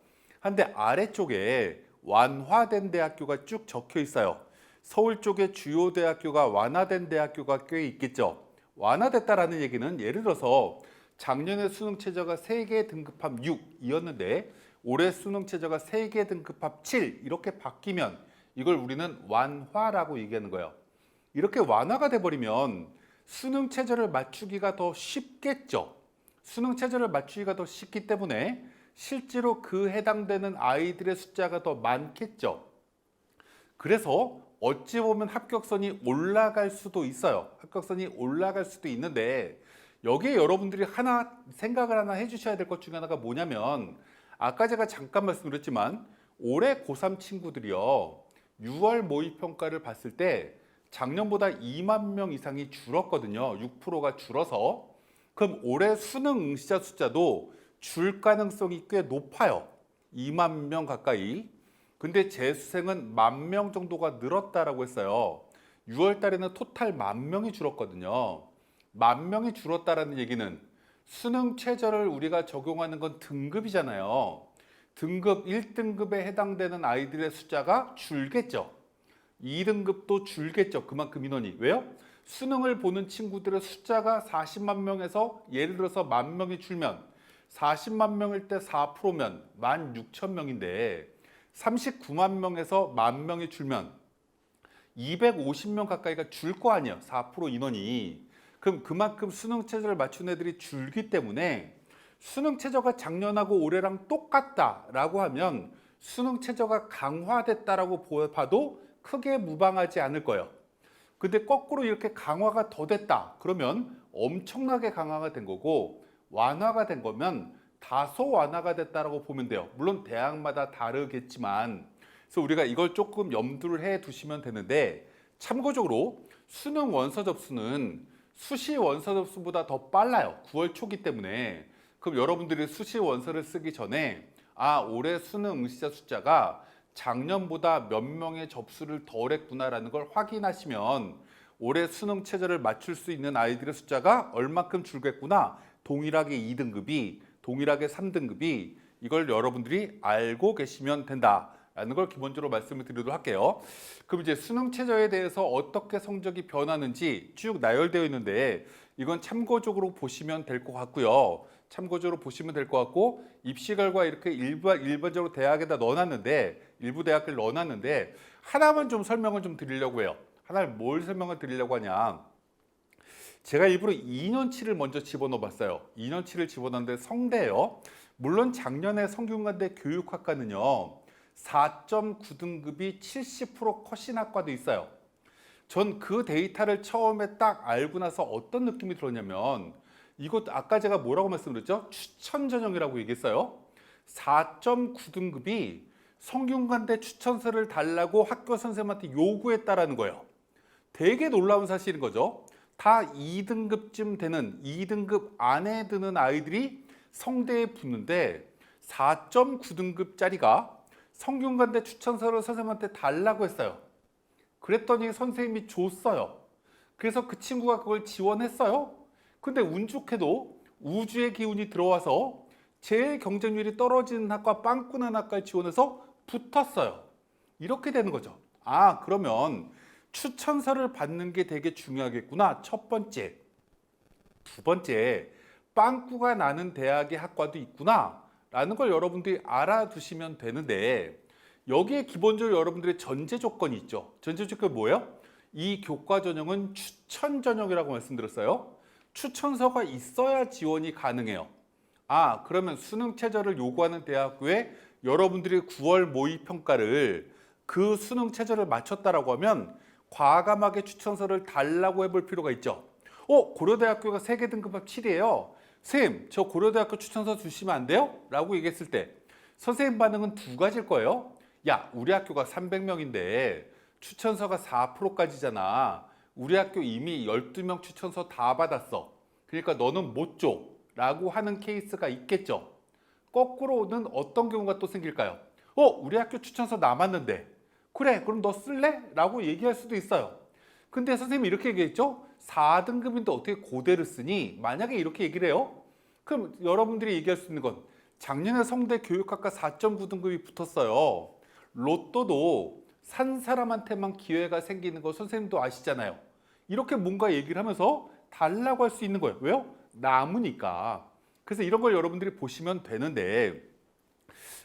B: 한데 아래쪽에 완화된 대학교가 쭉 적혀 있어요. 서울 쪽에 주요 대학교가 완화된 대학교가 꽤 있겠죠. 완화됐다라는 얘기는 예를 들어서 작년에 수능 최저가 3개 등급합 6이었는데 올해 수능 최저가 3개 등급합 7 이렇게 바뀌면 이걸 우리는 완화라고 얘기하는 거예요. 이렇게 완화가 돼버리면 수능 최저를 맞추기가 더 쉽겠죠. 수능 최저를 맞추기가 더 쉽기 때문에 실제로 그 해당되는 아이들의 숫자가 더 많겠죠. 그래서 어찌 보면 합격선이 올라갈 수도 있어요. 합격선이 올라갈 수도 있는데 여기에 여러분들이 생각을 하나 해주셔야 될 것 중에 하나가 뭐냐면 아까 제가 잠깐 말씀드렸지만 올해 고3 친구들이요. 6월 모의평가를 봤을 때 작년보다 2만 명 이상이 줄었거든요. 6%가 줄어서. 그럼 올해 수능 응시자 숫자도 줄 가능성이 꽤 높아요. 2만 명 가까이. 근데 재수생은 1만 명 정도가 늘었다라고 했어요. 6월 달에는 토탈 1만 명이 줄었거든요. 1만 명이 줄었다라는 얘기는 수능 최저를 우리가 적용하는 건 등급이잖아요. 등급 1등급에 해당되는 아이들의 숫자가 줄겠죠. 2등급도 줄겠죠. 그만큼 인원이. 왜요? 수능을 보는 친구들의 숫자가 40만 명에서 예를 들어서 1만 명이 줄면 40만 명일 때 4%면 16,000명인데 39만 명에서 1만 명이 줄면 250명 가까이가 줄 거 아니에요. 4% 인원이. 그럼 그만큼 수능 최저를 맞춘 애들이 줄기 때문에 수능 최저가 작년하고 올해랑 똑같다라고 하면 수능 최저가 강화됐다라고 봐도 크게 무방하지 않을 거예요. 근데 거꾸로 이렇게 강화가 더 됐다. 그러면 엄청나게 강화가 된 거고 완화가 된 거면 다소 완화가 됐다라고 보면 돼요. 물론 대학마다 다르겠지만 그래서 우리가 이걸 조금 염두를 해 두시면 되는데 참고적으로 수능 원서 접수는 수시 원서 접수보다 더 빨라요. 9월 초기 때문에. 그럼 여러분들이 수시 원서를 쓰기 전에 올해 수능 응시자 숫자가 작년보다 몇 명의 접수를 덜 했구나라는 걸 확인하시면 올해 수능 최저를 맞출 수 있는 아이들의 숫자가 얼마큼 줄겠구나. 동일하게 2등급이, 동일하게 3등급이 이걸 여러분들이 알고 계시면 된다라는 걸 기본적으로 말씀을 드리도록 할게요. 그럼 이제 수능 최저에 대해서 어떻게 성적이 변하는지 쭉 나열되어 있는데 이건 참고적으로 보시면 될 것 같고요. 참고적으로 보시면 될 것 같고 입시 결과 이렇게 일반적으로 대학에다 넣어놨는데 일부 대학을 넣어놨는데 하나만 좀 설명을 좀 드리려고 해요. 하나를 뭘 설명을 드리려고 하냐. 제가 일부러 2년치를 먼저 집어넣어 봤어요. 2년치를 집어넣었는데 성대예요. 물론 작년에 성균관대 교육학과는요. 4.9등급이 70% 컷인 학과도 있어요. 전 그 데이터를 처음에 딱 알고 나서 어떤 느낌이 들었냐면 이것 아까 제가 뭐라고 말씀드렸죠? 추천 전형이라고 얘기했어요. 4.9등급이 성균관대 추천서를 달라고 학교 선생님한테 요구했다라는 거예요. 되게 놀라운 사실인 거죠. 다 2등급쯤 되는 2등급 안에 드는 아이들이 성대에 붙는데 4.9등급짜리가 성균관대 추천서를 선생님한테 달라고 했어요. 그랬더니 선생님이 줬어요. 그래서 그 친구가 그걸 지원했어요. 근데 운 좋게도 우주의 기운이 들어와서 제일 경쟁률이 떨어지는 학과 빵꾸난 학과에 지원해서 붙었어요. 이렇게 되는 거죠. 그러면 추천서를 받는 게 되게 중요하겠구나. 첫 번째. 두 번째, 빵꾸가 나는 대학의 학과도 있구나 라는 걸 여러분들이 알아두시면 되는데 여기에 기본적으로 여러분들의 전제 조건이 있죠. 전제 조건이 뭐예요? 이 교과 전형은 추천 전형이라고 말씀드렸어요. 추천서가 있어야 지원이 가능해요. 그러면 수능 최저를 요구하는 대학교에 여러분들이 9월 모의평가를 그 수능 최저를 맞췄다라고 하면 과감하게 추천서를 달라고 해볼 필요가 있죠. 고려대학교가 세계 등급합 7이에요. 선생님, 저 고려대학교 추천서 주시면 안 돼요? 라고 얘기했을 때 선생님 반응은 두 가지일 거예요. 야, 우리 학교가 300명인데 추천서가 4%까지잖아. 우리 학교 이미 12명 추천서 다 받았어. 그러니까 너는 못 줘. 라고 하는 케이스가 있겠죠. 거꾸로는 어떤 경우가 또 생길까요? 우리 학교 추천서 남았는데 그래, 그럼 너 쓸래? 라고 얘기할 수도 있어요. 근데 선생님이 이렇게 얘기했죠? 4등급인데 어떻게 고대를 쓰니? 만약에 이렇게 얘기를 해요? 그럼 여러분들이 얘기할 수 있는 건 작년에 성대 교육학과 4.9등급이 붙었어요. 로또도 산 사람한테만 기회가 생기는 거 선생님도 아시잖아요. 이렇게 뭔가 얘기를 하면서 달라고 할 수 있는 거예요. 왜요? 남으니까. 그래서 이런 걸 여러분들이 보시면 되는데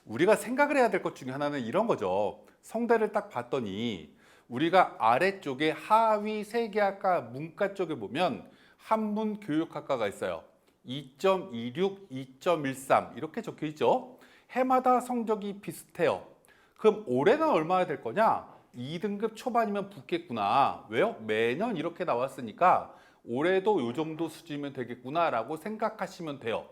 B: 우리가 생각을 해야 될 것 중에 하나는 이런 거죠. 성대를 딱 봤더니 우리가 아래쪽에 하위 세계학과 문과 쪽에 보면 한문교육학과가 있어요. 2.26, 2.13 이렇게 적혀 있죠. 해마다 성적이 비슷해요. 그럼 올해는 얼마나 될 거냐? 2등급 초반이면 붙겠구나. 왜요? 매년 이렇게 나왔으니까 올해도 이 정도 수준이면 되겠구나 라고 생각하시면 돼요.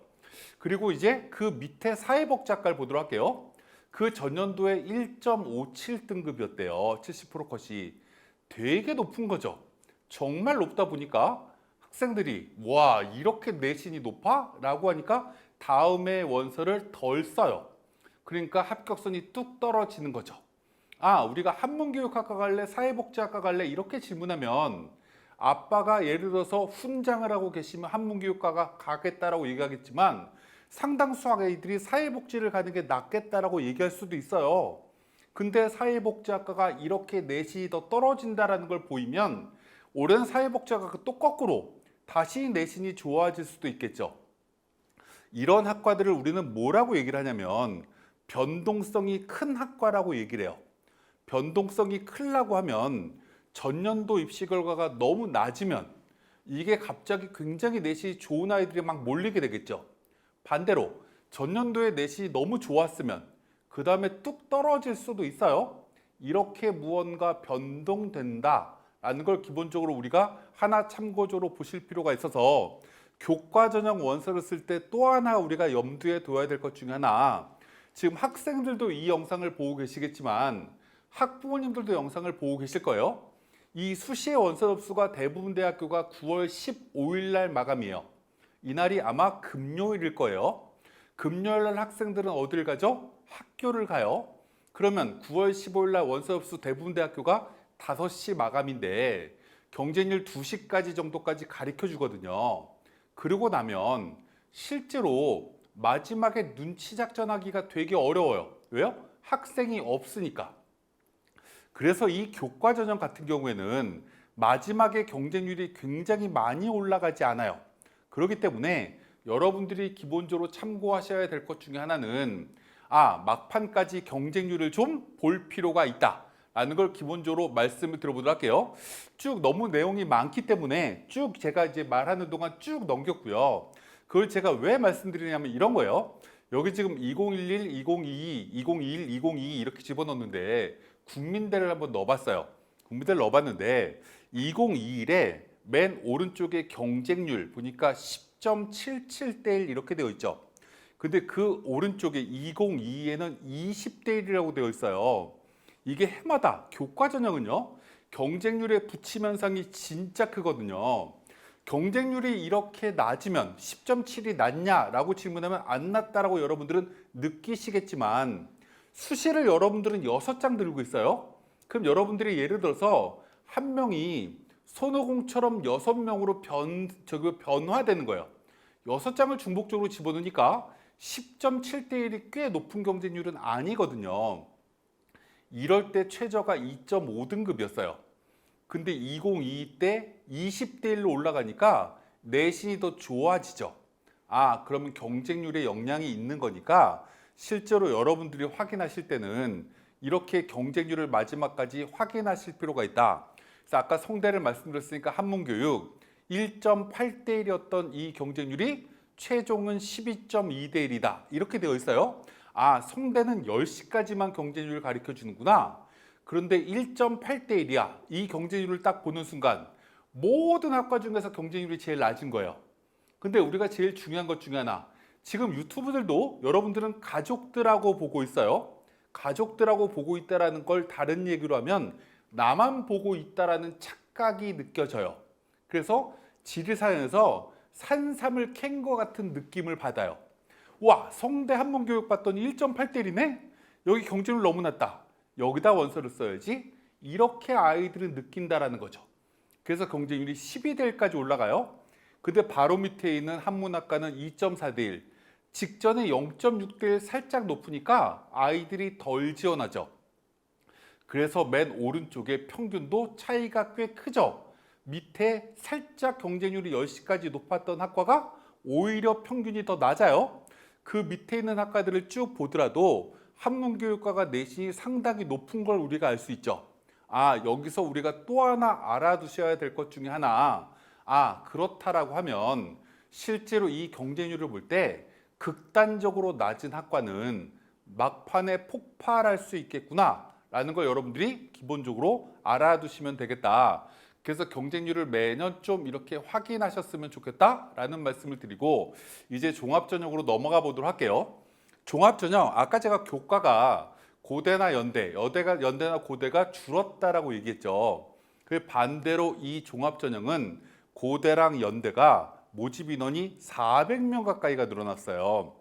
B: 그리고 이제 그 밑에 사회복지학과를 보도록 할게요. 그 전년도에 1.57등급이었대요. 70% 컷이. 되게 높은 거죠. 정말 높다 보니까 학생들이 와, 이렇게 내신이 높아? 라고 하니까 다음에 원서를 덜 써요. 그러니까 합격선이 뚝 떨어지는 거죠. 아, 우리가 한문교육학과 갈래? 사회복지학과 갈래? 이렇게 질문하면 아빠가 예를 들어서 훈장을 하고 계시면 한문교육과가 가겠다라고 얘기하겠지만 상당수 아이들이 사회복지를 가는 게 낫겠다라고 얘기할 수도 있어요. 근데 사회복지학과가 이렇게 내신이 더 떨어진다라는 걸 보이면 올해는 사회복지학과가 또 거꾸로 다시 내신이 좋아질 수도 있겠죠. 이런 학과들을 우리는 뭐라고 얘기를 하냐면 변동성이 큰 학과라고 얘기를 해요. 변동성이 크려고 하면 전년도 입시 결과가 너무 낮으면 이게 갑자기 굉장히 내신이 좋은 아이들이 막 몰리게 되겠죠. 반대로 전년도에 내신이 너무 좋았으면 그 다음에 뚝 떨어질 수도 있어요. 이렇게 무언가 변동된다라는 걸 기본적으로 우리가 하나 참고적으로 보실 필요가 있어서 교과 전형 원서를 쓸 때 또 하나 우리가 염두에 둬야 될 것 중에 하나, 지금 학생들도 이 영상을 보고 계시겠지만 학부모님들도 영상을 보고 계실 거예요. 이 수시의 원서 접수가 대부분 대학교가 9월 15일 날 마감이에요. 이날이 아마 금요일일 거예요. 금요일 날 학생들은 어디를 가죠? 학교를 가요. 그러면 9월 15일 날 원서 접수 대부분 대학교가 5시 마감인데 경쟁률 2시까지 정도까지 가르쳐 주거든요. 그러고 나면 실제로 마지막에 눈치 작전하기가 되게 어려워요. 왜요? 학생이 없으니까. 그래서 이 교과 전형 같은 경우에는 마지막에 경쟁률이 굉장히 많이 올라가지 않아요. 그렇기 때문에 여러분들이 기본적으로 참고하셔야 될 것 중에 하나는 막판까지 경쟁률을 좀 볼 필요가 있다 라는 걸 기본적으로 말씀을 들어보도록 할게요. 쭉 너무 내용이 많기 때문에 쭉 제가 이제 말하는 동안 쭉 넘겼고요. 그걸 제가 왜 말씀드리냐면 이런 거예요. 여기 지금 2011, 2022, 2021, 2022 이렇게 집어넣는데 국민대를 한번 넣어봤어요. 국민대를 넣어봤는데 2021에 맨 오른쪽에 경쟁률 보니까 10.77대 1 이렇게 되어 있죠. 근데 그 오른쪽에 2022에는 20대 1이라고 되어 있어요. 이게 해마다 교과 전형은요, 경쟁률의 부침 현상이 진짜 크거든요. 경쟁률이 이렇게 낮으면 10.7이 낮냐라고 질문하면 안 낮다라고 여러분들은 느끼시겠지만 수시를 여러분들은 6장 들고 있어요. 그럼 여러분들이 예를 들어서 한 명이 손오공처럼 6명으로 변화되는 거예요. 6장을 중복적으로 집어넣으니까 10.7대 1이 꽤 높은 경쟁률은 아니거든요. 이럴 때 최저가 2.5등급이었어요. 근데 2022 때 20대 1로 올라가니까 내신이 더 좋아지죠. 그러면 경쟁률에 영향이 있는 거니까 실제로 여러분들이 확인하실 때는 이렇게 경쟁률을 마지막까지 확인하실 필요가 있다. 그래서 아까 성대를 말씀드렸으니까 한문교육 1.8대 1이었던 이 경쟁률이 최종은 12.2대 1이다. 이렇게 되어 있어요. 성대는 10시까지만 경쟁률을 가르쳐 주는구나. 그런데 1.8대 1이야. 이 경쟁률을 딱 보는 순간 모든 학과 중에서 경쟁률이 제일 낮은 거예요. 근데 우리가 제일 중요한 것 중에 하나, 지금 유튜브들도 여러분들은 가족들하고 보고 있어요. 가족들하고 보고 있다라는 걸 다른 얘기로 하면 나만 보고 있다라는 착각이 느껴져요. 그래서 지리산에서 산삼을 캔 것 같은 느낌을 받아요. 와, 성대 한문교육 봤더니 1.8대 1이네? 여기 경쟁률 너무 낮다. 여기다 원서를 써야지. 이렇게 아이들은 느낀다라는 거죠. 그래서 경쟁률이 12대 1까지 올라가요. 근데 바로 밑에 있는 한문학과는 2.4대 1. 직전에 0.6대 1 살짝 높으니까 아이들이 덜 지원하죠. 그래서 맨 오른쪽에 평균도 차이가 꽤 크죠. 밑에 살짝 경쟁률이 10시까지 높았던 학과가 오히려 평균이 더 낮아요. 그 밑에 있는 학과들을 쭉 보더라도 한문교육과가 내신이 상당히 높은 걸 우리가 알 수 있죠. 여기서 우리가 또 하나 알아두셔야 될 것 중에 하나, 그렇다라고 하면 실제로 이 경쟁률을 볼 때 극단적으로 낮은 학과는 막판에 폭발할 수 있겠구나 라는 걸 여러분들이 기본적으로 알아두시면 되겠다. 그래서 경쟁률을 매년 좀 이렇게 확인하셨으면 좋겠다라는 말씀을 드리고 이제 종합전형으로 넘어가 보도록 할게요. 종합전형 아까 제가 교과가 고대나 연대나 고대가 줄었다라고 얘기했죠. 그 반대로 이 종합전형은 고대랑 연대가 모집 인원이 400명 가까이가 늘어났어요.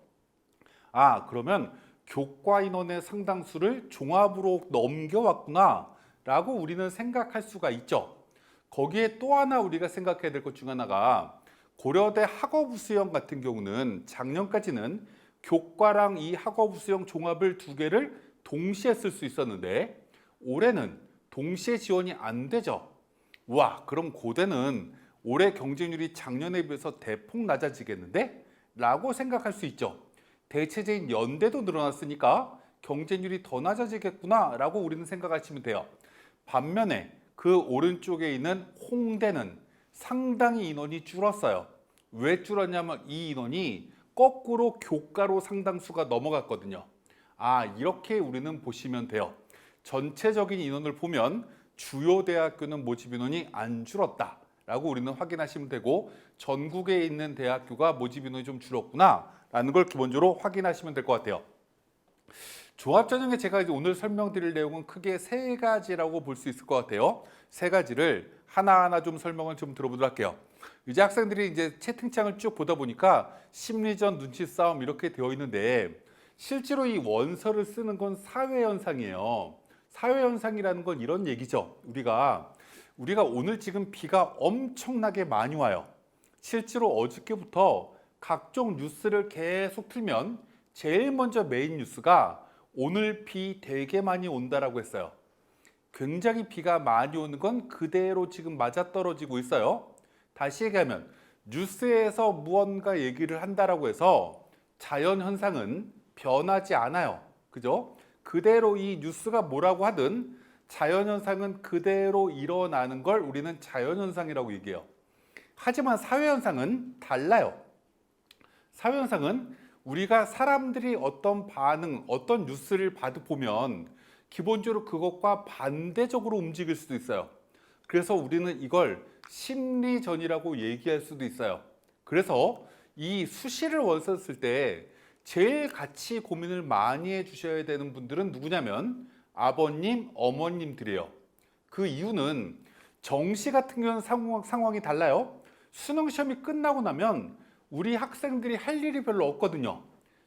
B: 아, 그러면 교과 인원의 상당수를 종합으로 넘겨왔구나 라고 우리는 생각할 수가 있죠. 거기에 또 하나 우리가 생각해야 될 것 중 하나가 고려대 학업우수형 같은 경우는 작년까지는 교과랑 이 학업우수형 종합을 두 개를 동시에 쓸 수 있었는데 올해는 동시에 지원이 안 되죠. 와, 그럼 고대는 올해 경쟁률이 작년에 비해서 대폭 낮아지겠는데? 라고 생각할 수 있죠. 대체제인 연대도 늘어났으니까 경쟁률이 더 낮아지겠구나 라고 우리는 생각하시면 돼요. 반면에 그 오른쪽에 있는 홍대는 상당히 인원이 줄었어요. 왜 줄었냐면 이 인원이 거꾸로 교과로 상당수가 넘어갔거든요. 아, 이렇게 우리는 보시면 돼요. 전체적인 인원을 보면 주요 대학교는 모집 인원이 안 줄었다 라고 우리는 확인하시면 되고, 전국에 있는 대학교가 모집 인원이 좀 줄었구나 라는 걸 기본적으로 확인하시면 될 것 같아요. 종합전형에 제가 이제 오늘 설명드릴 내용은 크게 세 가지라고 볼 수 있을 것 같아요. 세 가지를 하나하나 좀 설명을 좀 들어보도록 할게요. 이제 학생들이 이제 채팅창을 쭉 보다 보니까 심리전, 눈치 싸움 이렇게 되어 있는데, 실제로 이 원서를 쓰는 건 사회현상이에요. 사회현상이라는 건 이런 얘기죠. 우리가 오늘 지금 비가 엄청나게 많이 와요. 실제로 어저께부터 각종 뉴스를 계속 틀면 제일 먼저 메인 뉴스가 오늘 비 되게 많이 온다라고 했어요. 굉장히 비가 많이 오는 건 그대로 지금 맞아떨어지고 있어요. 다시 얘기하면 뉴스에서 무언가 얘기를 한다라고 해서 자연현상은 변하지 않아요. 그죠? 그대로 이 뉴스가 뭐라고 하든 자연현상은 그대로 일어나는 걸 우리는 자연현상이라고 얘기해요. 하지만 사회현상은 달라요. 사회현상은 우리가 사람들이 어떤 반응, 어떤 뉴스를 보면 기본적으로 그것과 반대적으로 움직일 수도 있어요. 그래서 우리는 이걸 심리전이라고 얘기할 수도 있어요. 그래서 이 수시를 원서 쓸 때 제일 같이 고민을 많이 해주셔야 되는 분들은 누구냐면 아버님, 어머님들이에요. 그 이유는 정시 같은 경우는 상황이 달라요. 수능 시험이 끝나고 나면 우리 학생들이 할 일이 별로 없거든요.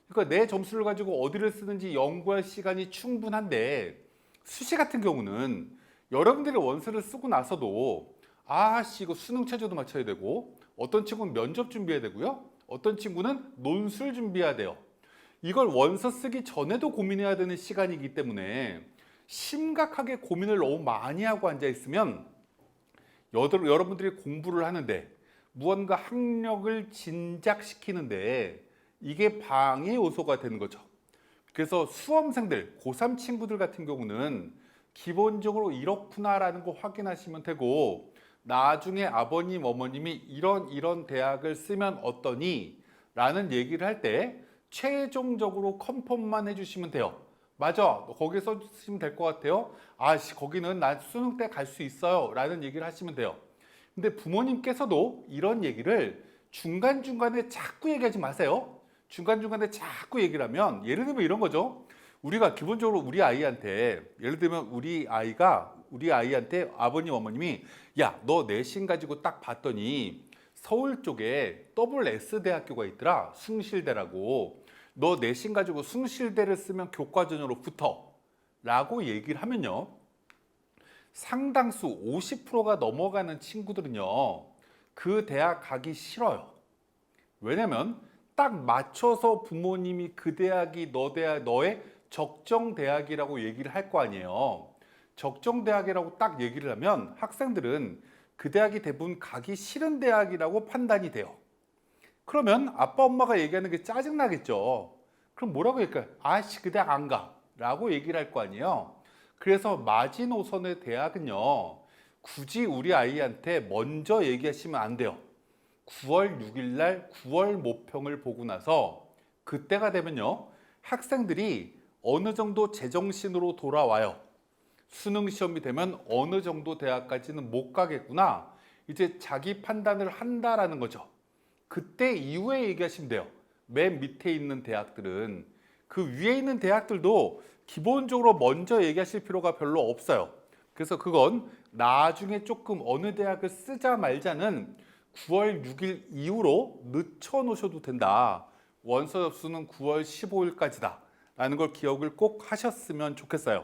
B: 그러니까 내 점수를 가지고 어디를 쓰는지 연구할 시간이 충분한데, 수시 같은 경우는 여러분들이 원서를 쓰고 나서도 아씨 이거 수능 최저도 맞춰야 되고, 어떤 친구는 면접 준비해야 되고요, 어떤 친구는 논술 준비해야 돼요. 이걸 원서 쓰기 전에도 고민해야 되는 시간이기 때문에 심각하게 고민을 너무 많이 하고 앉아 있으면 여러분들이 공부를 하는데 무언가 학력을 진작시키는데 이게 방해 요소가 되는 거죠. 그래서 수험생들, 고3 친구들 같은 경우는 기본적으로 이렇구나라는 거 확인하시면 되고, 나중에 아버님, 어머님이 이런 대학을 쓰면 어떠니? 라는 얘기를 할 때 최종적으로 컨펌만 해주시면 돼요. 맞아, 거기 써주시면 될 것 같아요. 거기는 난 수능 때 갈 수 있어요 라는 얘기를 하시면 돼요. 근데 부모님께서도 이런 얘기를 중간중간에 자꾸 얘기하지 마세요. 중간중간에 자꾸 얘기를 하면, 예를 들면 이런 거죠. 우리가 기본적으로 우리 아이한테, 예를 들면 우리 아이한테 아버님, 어머님이 야, 너 내신 가지고 딱 봤더니 서울 쪽에 WS 대학교가 있더라, 숭실대라고. 너 내신 가지고 숭실대를 쓰면 교과전형으로 붙어 라고 얘기를 하면요, 상당수 50%가 넘어가는 친구들은요 그 대학 가기 싫어요. 왜냐면 딱 맞춰서 부모님이 그 대학이 너의 적정 대학이라고 얘기를 할 거 아니에요. 적정 대학이라고 딱 얘기를 하면 학생들은 그 대학이 대부분 가기 싫은 대학이라고 판단이 돼요. 그러면 아빠 엄마가 얘기하는 게 짜증나겠죠. 그럼 뭐라고 얘기할까요? 그 대학 안 가 라고 얘기를 할 거 아니에요. 그래서 마지노선의 대학은요 굳이 우리 아이한테 먼저 얘기하시면 안 돼요. 9월 6일 날 9월 모평을 보고 나서 그때가 되면요 학생들이 어느 정도 제정신으로 돌아와요. 수능 시험이 되면 어느 정도 대학까지는 못 가겠구나, 이제 자기 판단을 한다라는 거죠. 그때 이후에 얘기하시면 돼요. 맨 밑에 있는 대학들은 그 위에 있는 대학들도 기본적으로 먼저 얘기하실 필요가 별로 없어요. 그래서 그건 나중에 조금 어느 대학을 쓰자 말자는 9월 6일 이후로 늦춰 놓으셔도 된다. 원서 접수는 9월 15일까지다. 라는 걸 기억을 꼭 하셨으면 좋겠어요.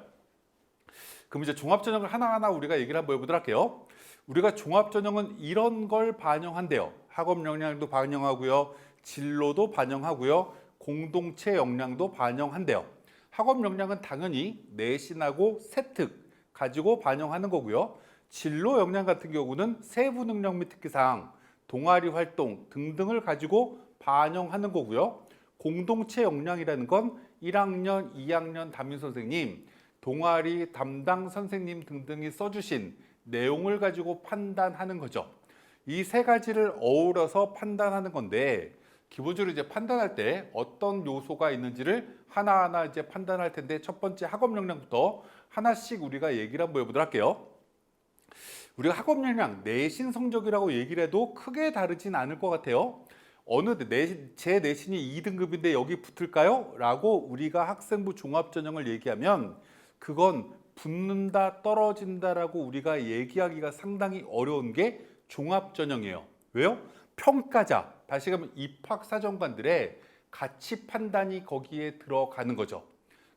B: 그럼 이제 종합전형을 하나하나 우리가 얘기를 한번 해보도록 할게요. 우리가 종합전형은 이런 걸 반영한대요. 학업 역량도 반영하고요. 진로도 반영하고요. 공동체 역량도 반영한대요. 학업 역량은 당연히 내신하고 세특 가지고 반영하는 거고요. 진로 역량 같은 경우는 세부 능력 및 특기사항, 동아리 활동 등등을 가지고 반영하는 거고요. 공동체 역량이라는 건 1학년, 2학년 담임 선생님, 동아리 담당 선생님 등등이 써주신 내용을 가지고 판단하는 거죠. 이 세 가지를 어우러서 판단하는 건데 기본적으로 이제 판단할 때 어떤 요소가 있는지를 하나하나 이제 판단할 텐데 첫 번째 학업 역량부터 하나씩 우리가 얘기를 한번 해보도록 할게요. 우리가 학업 역량, 내신 성적이라고 얘기를 해도 크게 다르진 않을 것 같아요. 제 내신이 2등급인데 여기 붙을까요? 라고 우리가 학생부 종합전형을 얘기하면 그건 붙는다, 떨어진다라고 우리가 얘기하기가 상당히 어려운 게 종합전형이에요. 왜요? 평가자, 다시 가면 입학사정관들의 가치 판단이 거기에 들어가는 거죠.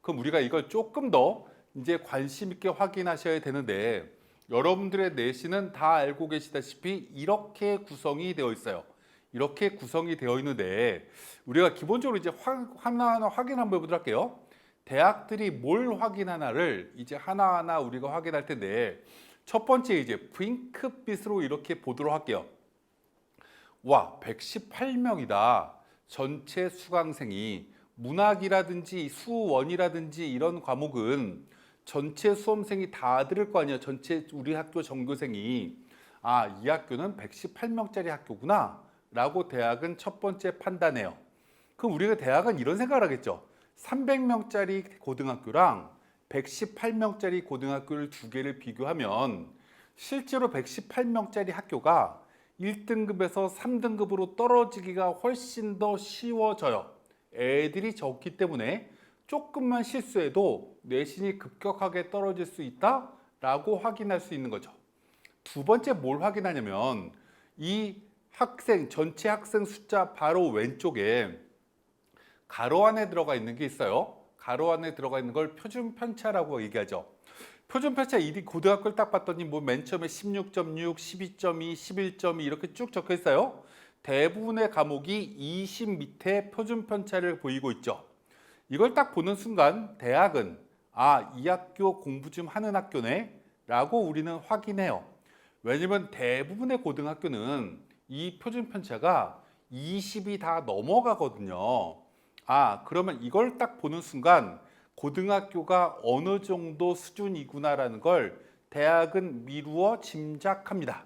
B: 그럼 우리가 이걸 조금 더 이제 관심 있게 확인하셔야 되는데 여러분들의 내신은 다 알고 계시다시피 이렇게 구성이 되어 있어요. 이렇게 구성이 되어 있는데 우리가 기본적으로 이제 하나하나 확인 한번 해보도록 할게요. 대학들이 뭘 확인하나를 이제 하나하나 우리가 확인할 텐데 첫 번째 이제 핑크빛으로 이렇게 보도록 할게요. 와, 118명이다. 전체 수강생이 문학이라든지 수원이라든지 이런 과목은 전체 수험생이 다 들을 거 아니에요. 전체 우리 학교 전교생이 이 학교는 118명짜리 학교구나 라고 대학은 첫 번째 판단해요. 그럼 우리가 대학은 이런 생각을 하겠죠. 300명짜리 고등학교랑 118명짜리 고등학교를 두 개를 비교하면 실제로 118명짜리 학교가 1등급에서 3등급으로 떨어지기가 훨씬 더 쉬워져요. 애들이 적기 때문에 조금만 실수해도 내신이 급격하게 떨어질 수 있다라고 확인할 수 있는 거죠. 두 번째 뭘 확인하냐면 이 학생, 전체 학생 숫자 바로 왼쪽에 가로 안에 들어가 있는 게 있어요. 가로 안에 들어가 있는 걸 표준 편차라고 얘기하죠. 표준 편차 고등학교를 딱 봤더니 뭐 맨 처음에 16.6, 12.2, 11.2 이렇게 쭉 적혀 있어요. 대부분의 과목이 20 밑에 표준 편차를 보이고 있죠. 이걸 딱 보는 순간 대학은 이 학교 공부 좀 하는 학교네 라고 우리는 확인해요. 왜냐면 대부분의 고등학교는 이 표준 편차가 20이 다 넘어가거든요. 그러면 이걸 딱 보는 순간 고등학교가 어느 정도 수준이구나라는 걸 대학은 미루어 짐작합니다.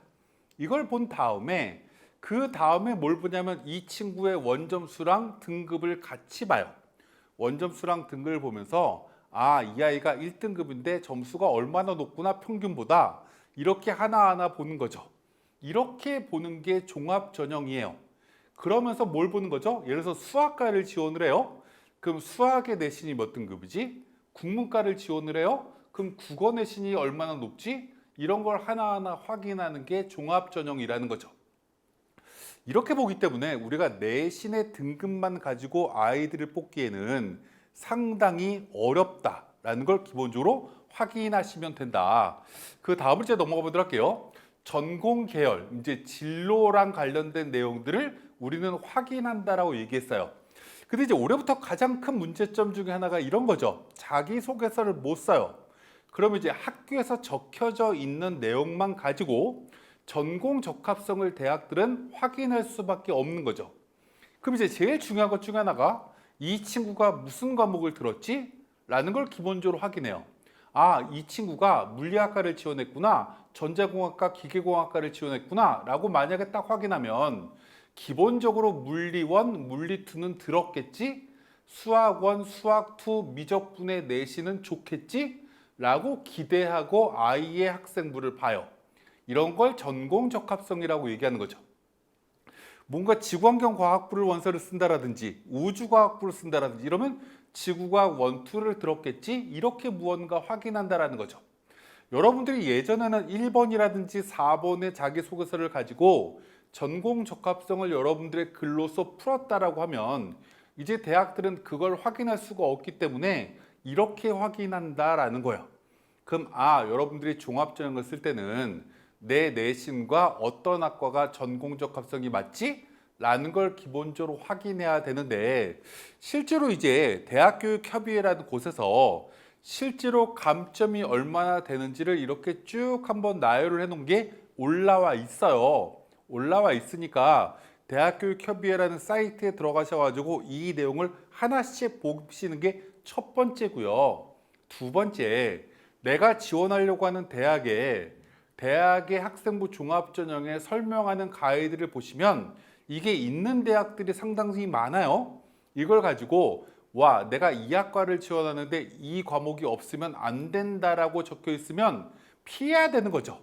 B: 이걸 본 다음에 그 다음에 뭘 보냐면 이 친구의 원점수랑 등급을 같이 봐요. 원점수랑 등급을 보면서 이 아이가 1등급인데 점수가 얼마나 높구나 평균보다 이렇게 하나하나 보는 거죠. 이렇게 보는 게 종합전형이에요. 그러면서 뭘 보는 거죠? 예를 들어서 수학과를 지원을 해요. 그럼 수학의 내신이 몇 등급이지? 국문과를 지원을 해요. 그럼 국어 내신이 얼마나 높지? 이런 걸 하나하나 확인하는 게 종합전형이라는 거죠. 이렇게 보기 때문에 우리가 내신의 등급만 가지고 아이들을 뽑기에는 상당히 어렵다라는 걸 기본적으로 확인하시면 된다. 그 다음으로 이제 넘어가 보도록 할게요. 전공 계열, 이제 진로랑 관련된 내용들을 우리는 확인한다라고 얘기했어요. 근데 이제 올해부터 가장 큰 문제점 중에 하나가 이런 거죠. 자기소개서를 못 써요. 그러면 이제 학교에서 적혀져 있는 내용만 가지고 전공 적합성을 대학들은 확인할 수밖에 없는 거죠. 그럼 이제 제일 중요한 것 중에 하나가 이 친구가 무슨 과목을 들었지? 라는 걸 기본적으로 확인해요. 이 친구가 물리학과를 지원했구나, 전자공학과, 기계공학과를 지원했구나 라고 만약에 딱 확인하면 기본적으로 물리1, 물리2는 들었겠지? 수학1, 수학2, 미적분의 내신은 좋겠지? 라고 기대하고 아이의 학생부를 봐요. 이런 걸 전공 적합성이라고 얘기하는 거죠. 뭔가 지구환경과학부를 원서를 쓴다라든지 우주과학부를 쓴다라든지 이러면 지구과학 1, 2를 들었겠지? 이렇게 무언가 확인한다라는 거죠. 여러분들이 예전에는 1번이라든지 4번의 자기소개서를 가지고 전공 적합성을 여러분들의 글로써 풀었다라고 하면 이제 대학들은 그걸 확인할 수가 없기 때문에 이렇게 확인한다라는 거예요. 그럼 여러분들이 종합전형을 쓸 때는 내 내신과 어떤 학과가 전공 적합성이 맞지? 라는 걸 기본적으로 확인해야 되는데 실제로 이제 대학교육협의회라는 곳에서 실제로 감점이 얼마나 되는지를 이렇게 쭉 한번 나열을 해놓은 게 올라와 있어요. 올라와 있으니까 대학교육협의회라는 사이트에 들어가셔가지고 이 내용을 하나씩 보시는 게 첫 번째고요. 두 번째, 내가 지원하려고 하는 대학의 학생부 종합전형에 설명하는 가이드를 보시면 이게 있는 대학들이 상당히 많아요. 이걸 가지고 내가 이 학과를 지원하는데 이 과목이 없으면 안 된다라고 적혀 있으면 피해야 되는 거죠.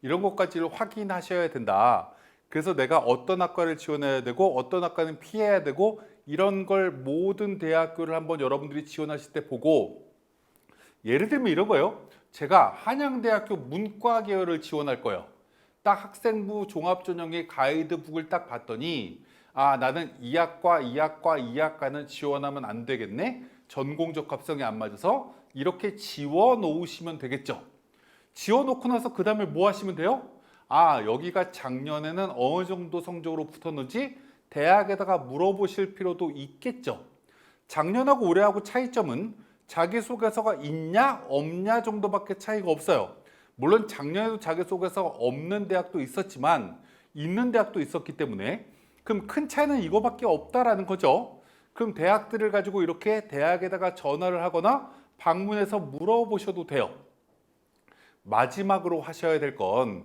B: 이런 것까지를 확인하셔야 된다. 그래서 내가 어떤 학과를 지원해야 되고 어떤 학과는 피해야 되고 이런 걸 모든 대학교를 한번 여러분들이 지원하실 때 보고 예를 들면 이런 거예요. 제가 한양대학교 문과 계열을 지원할 거예요. 딱 학생부 종합전형의 가이드북을 딱 봤더니 나는 이 학과는 지원하면 안 되겠네. 전공 적합성이 안 맞아서 이렇게 지워 놓으시면 되겠죠. 지워 놓고 나서 그 다음에 뭐 하시면 돼요? 여기가 작년에는 어느 정도 성적으로 붙었는지 대학에다가 물어보실 필요도 있겠죠. 작년하고 올해하고 차이점은 자기소개서가 있냐 없냐 정도밖에 차이가 없어요. 물론 작년에도 자기소개서가 없는 대학도 있었지만 있는 대학도 있었기 때문에 그럼 큰 차이는 이거밖에 없다라는 거죠. 그럼 대학들을 가지고 이렇게 대학에다가 전화를 하거나 방문해서 물어보셔도 돼요. 마지막으로 하셔야 될 건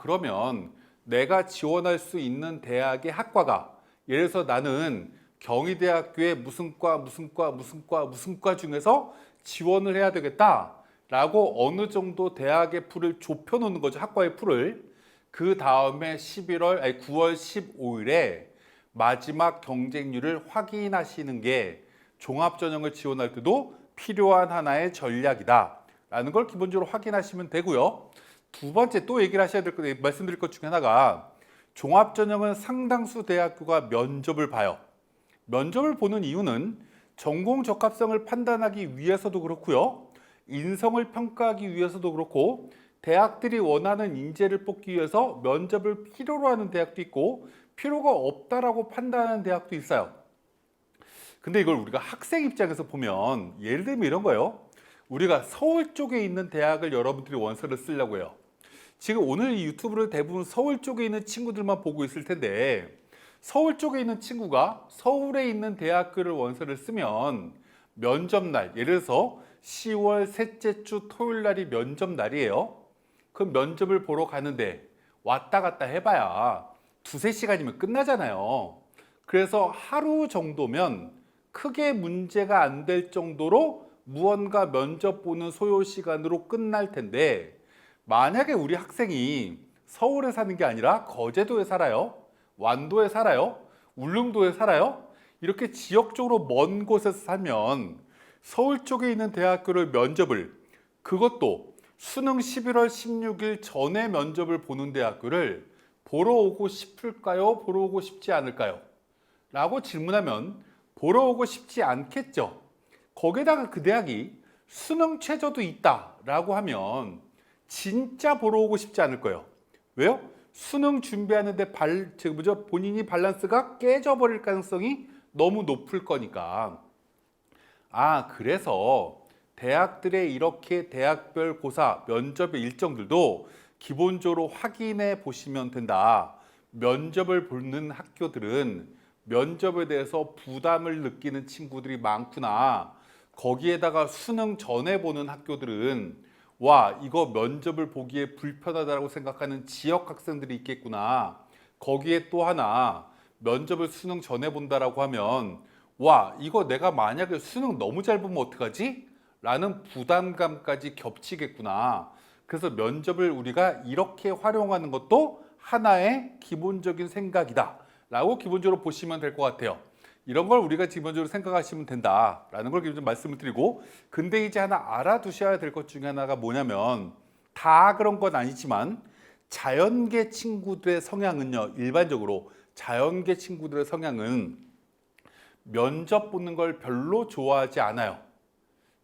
B: 그러면 내가 지원할 수 있는 대학의 학과가 예를 들어서 나는 경희대학교의 무슨 과 중에서 지원을 해야 되겠다라고 어느 정도 대학의 풀을 좁혀 놓는 거죠. 학과의 풀을. 그 다음에 9월 15일에 마지막 경쟁률을 확인하시는 게 종합전형을 지원할 때도 필요한 하나의 전략이다 라는 걸 기본적으로 확인하시면 되고요. 두 번째 또 얘기를 하셔야 될 것, 말씀드릴 것 중에 하나가 종합전형은 상당수 대학교가 면접을 봐요. 면접을 보는 이유는 전공 적합성을 판단하기 위해서도 그렇고요. 인성을 평가하기 위해서도 그렇고 대학들이 원하는 인재를 뽑기 위해서 면접을 필요로 하는 대학도 있고 필요가 없다라고 판단하는 대학도 있어요. 근데 이걸 우리가 학생 입장에서 보면 예를 들면 이런 거예요. 우리가 서울 쪽에 있는 대학을 여러분들이 원서를 쓰려고 해요. 지금 오늘 이 유튜브를 대부분 서울 쪽에 있는 친구들만 보고 있을 텐데 서울 쪽에 있는 친구가 서울에 있는 대학교를 원서를 쓰면 면접날, 예를 들어서 10월 셋째 주 토요일 날이 면접 날이에요. 그 면접을 보러 가는데 왔다 갔다 해봐야 두세 시간이면 끝나잖아요. 그래서 하루 정도면 크게 문제가 안 될 정도로 무언가 면접 보는 소요 시간으로 끝날 텐데 만약에 우리 학생이 서울에 사는 게 아니라 거제도에 살아요. 완도에 살아요. 울릉도에 살아요. 이렇게 지역적으로 먼 곳에서 살면 서울 쪽에 있는 대학교를 면접을 그것도 수능 11월 16일 전에 면접을 보는 대학교를 보러 오고 싶을까요? 보러 오고 싶지 않을까요? 라고 질문하면 보러 오고 싶지 않겠죠. 거기다가 그 대학이 수능 최저도 있다라고 하면 진짜 보러 오고 싶지 않을 거예요. 왜요? 수능 준비하는데 본인이 밸런스가 깨져버릴 가능성이 너무 높을 거니까. 그래서 대학들의 이렇게 대학별 고사, 면접의 일정들도 기본적으로 확인해 보시면 된다. 면접을 보는 학교들은 면접에 대해서 부담을 느끼는 친구들이 많구나. 거기에다가 수능 전에 보는 학교들은 이거 면접을 보기에 불편하다고 생각하는 지역 학생들이 있겠구나. 거기에 또 하나 면접을 수능 전에 본다라고 하면 이거 내가 만약에 수능 너무 잘 보면 어떡하지? 라는 부담감까지 겹치겠구나. 그래서 면접을 우리가 이렇게 활용하는 것도 하나의 기본적인 생각이다 라고 기본적으로 보시면 될 것 같아요. 이런 걸 우리가 기본적으로 생각하시면 된다라는 걸 좀 말씀을 드리고, 근데 이제 하나 알아두셔야 될 것 중에 하나가 뭐냐면, 다 그런 건 아니지만 자연계 친구들의 성향은요, 일반적으로 자연계 친구들의 성향은 면접 보는 걸 별로 좋아하지 않아요.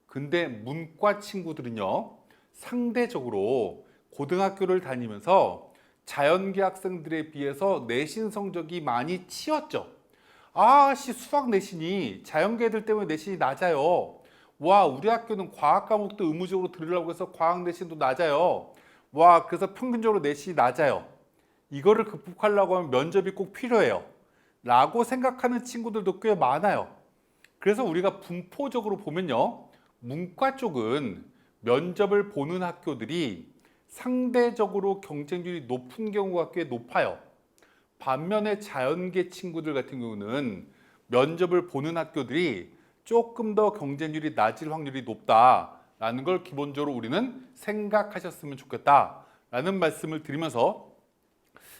B: 근데 문과 친구들은요, 상대적으로 고등학교를 다니면서 자연계 학생들에 비해서 내신 성적이 많이 치였죠. 수학 내신이 자연계 애들 때문에 내신이 낮아요. 와, 우리 학교는 과학 과목도 의무적으로 들으려고 해서 과학 내신도 낮아요. 와, 그래서 평균적으로 내신이 낮아요. 이거를 극복하려고 하면 면접이 꼭 필요해요. 라고 생각하는 친구들도 꽤 많아요. 그래서 우리가 분포적으로 보면요, 문과 쪽은 면접을 보는 학교들이 상대적으로 경쟁률이 높은 경우가 꽤 높아요. 반면에 자연계 친구들 같은 경우는 면접을 보는 학교들이 조금 더 경쟁률이 낮을 확률이 높다라는 걸 기본적으로 우리는 생각하셨으면 좋겠다라는 말씀을 드리면서,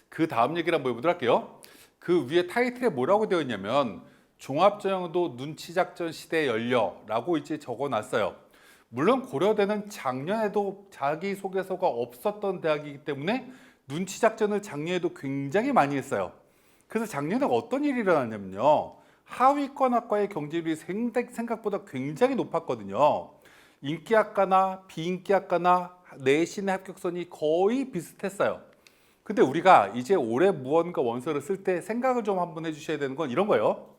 B: 그 다음 얘기를 한번 해보도록 할게요. 그 위에 타이틀에 뭐라고 되어 있냐면, 종합전형도 눈치작전 시대에 열려라고 이제 적어놨어요. 물론 고려대는 작년에도 자기소개서가 없었던 대학이기 때문에 눈치작전을 작년에도 굉장히 많이 했어요. 그래서 작년에 어떤 일이 일어났냐면요, 하위권 학과의 경쟁률이 생각보다 굉장히 높았거든요. 인기학과나 비인기학과나 내신의 합격선이 거의 비슷했어요. 근데 우리가 이제 올해 무언가 원서를 쓸 때 생각을 좀 한번 해주셔야 되는 건 이런 거예요.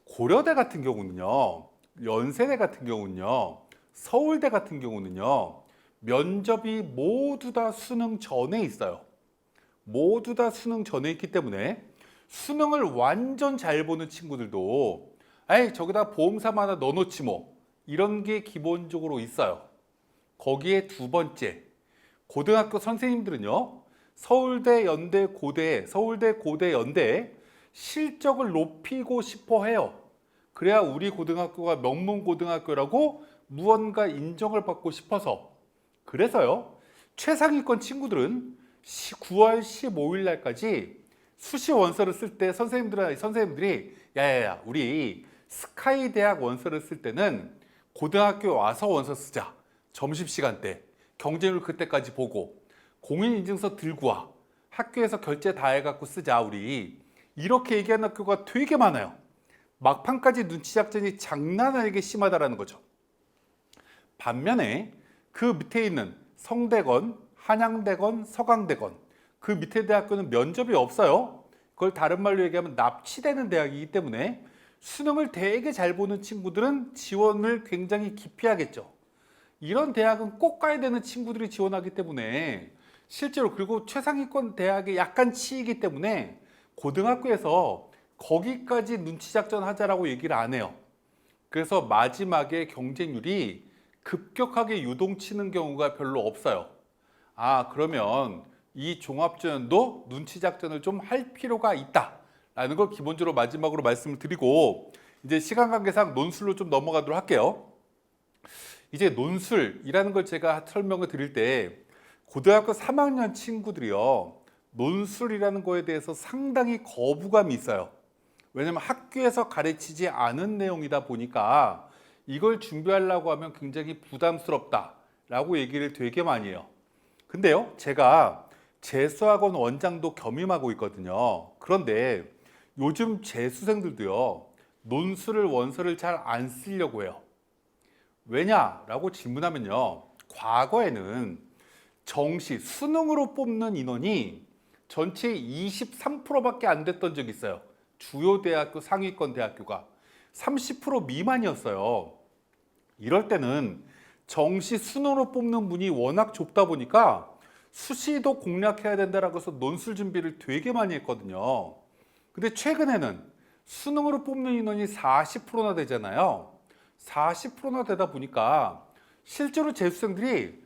B: 고려대 같은 경우는요, 연세대 같은 경우는요, 서울대 같은 경우는요, 면접이 모두 다 수능 전에 있어요. 모두 다 수능 전에 있기 때문에 수능을 완전 잘 보는 친구들도 저기다 보험사만 하나 넣어놓지 뭐, 이런 게 기본적으로 있어요. 거기에 두 번째, 고등학교 선생님들은요, 서울대, 연대, 고대, 서울대, 고대, 연대 실적을 높이고 싶어 해요. 그래야 우리 고등학교가 명문고등학교라고 무언가 인정을 받고 싶어서. 그래서요, 최상위권 친구들은 9월 15일 날까지 수시 원서를 쓸 때 선생님들이 야야야, 우리 스카이 대학 원서를 쓸 때는 고등학교 와서 원서 쓰자. 점심시간 때 경쟁률 그때까지 보고 공인인증서 들고 와. 학교에서 결제 다 해갖고 쓰자 우리. 이렇게 얘기하는 학교가 되게 많아요. 막판까지 눈치작전이 장난 아니게 심하다라는 거죠. 반면에 그 밑에 있는 성대건, 한양대건, 서강대건, 그 밑에 대학교는 면접이 없어요. 그걸 다른 말로 얘기하면 납치되는 대학이기 때문에 수능을 되게 잘 보는 친구들은 지원을 굉장히 기피하겠죠. 이런 대학은 꼭 가야 되는 친구들이 지원하기 때문에 실제로, 그리고 최상위권 대학에 약간 치이기 때문에 고등학교에서 거기까지 눈치작전 하자라고 얘기를 안 해요. 그래서 마지막에 경쟁률이 급격하게 유동치는 경우가 별로 없어요. 그러면 이 종합전형도 눈치작전을 좀 할 필요가 있다라는 걸 기본적으로 마지막으로 말씀을 드리고, 이제 시간 관계상 논술로 좀 넘어가도록 할게요. 이제 논술이라는 걸 제가 설명을 드릴 때 고등학교 3학년 친구들이요, 논술이라는 거에 대해서 상당히 거부감이 있어요. 왜냐면 학교에서 가르치지 않은 내용이다 보니까 이걸 준비하려고 하면 굉장히 부담스럽다라고 얘기를 되게 많이 해요. 근데요, 제가 재수학원 원장도 겸임하고 있거든요. 그런데 요즘 재수생들도요, 논술을 원서를 잘 안 쓰려고 해요. 왜냐라고 질문하면요, 과거에는 정시 수능으로 뽑는 인원이 전체의 23%밖에 안 됐던 적이 있어요. 주요 대학교, 상위권 대학교가 30% 미만이었어요. 이럴 때는 정시 수능으로 뽑는 문이 워낙 좁다 보니까 수시도 공략해야 된다라고 해서 논술 준비를 되게 많이 했거든요. 근데 최근에는 수능으로 뽑는 인원이 40%나 되잖아요. 40%나 되다 보니까 실제로 재수생들이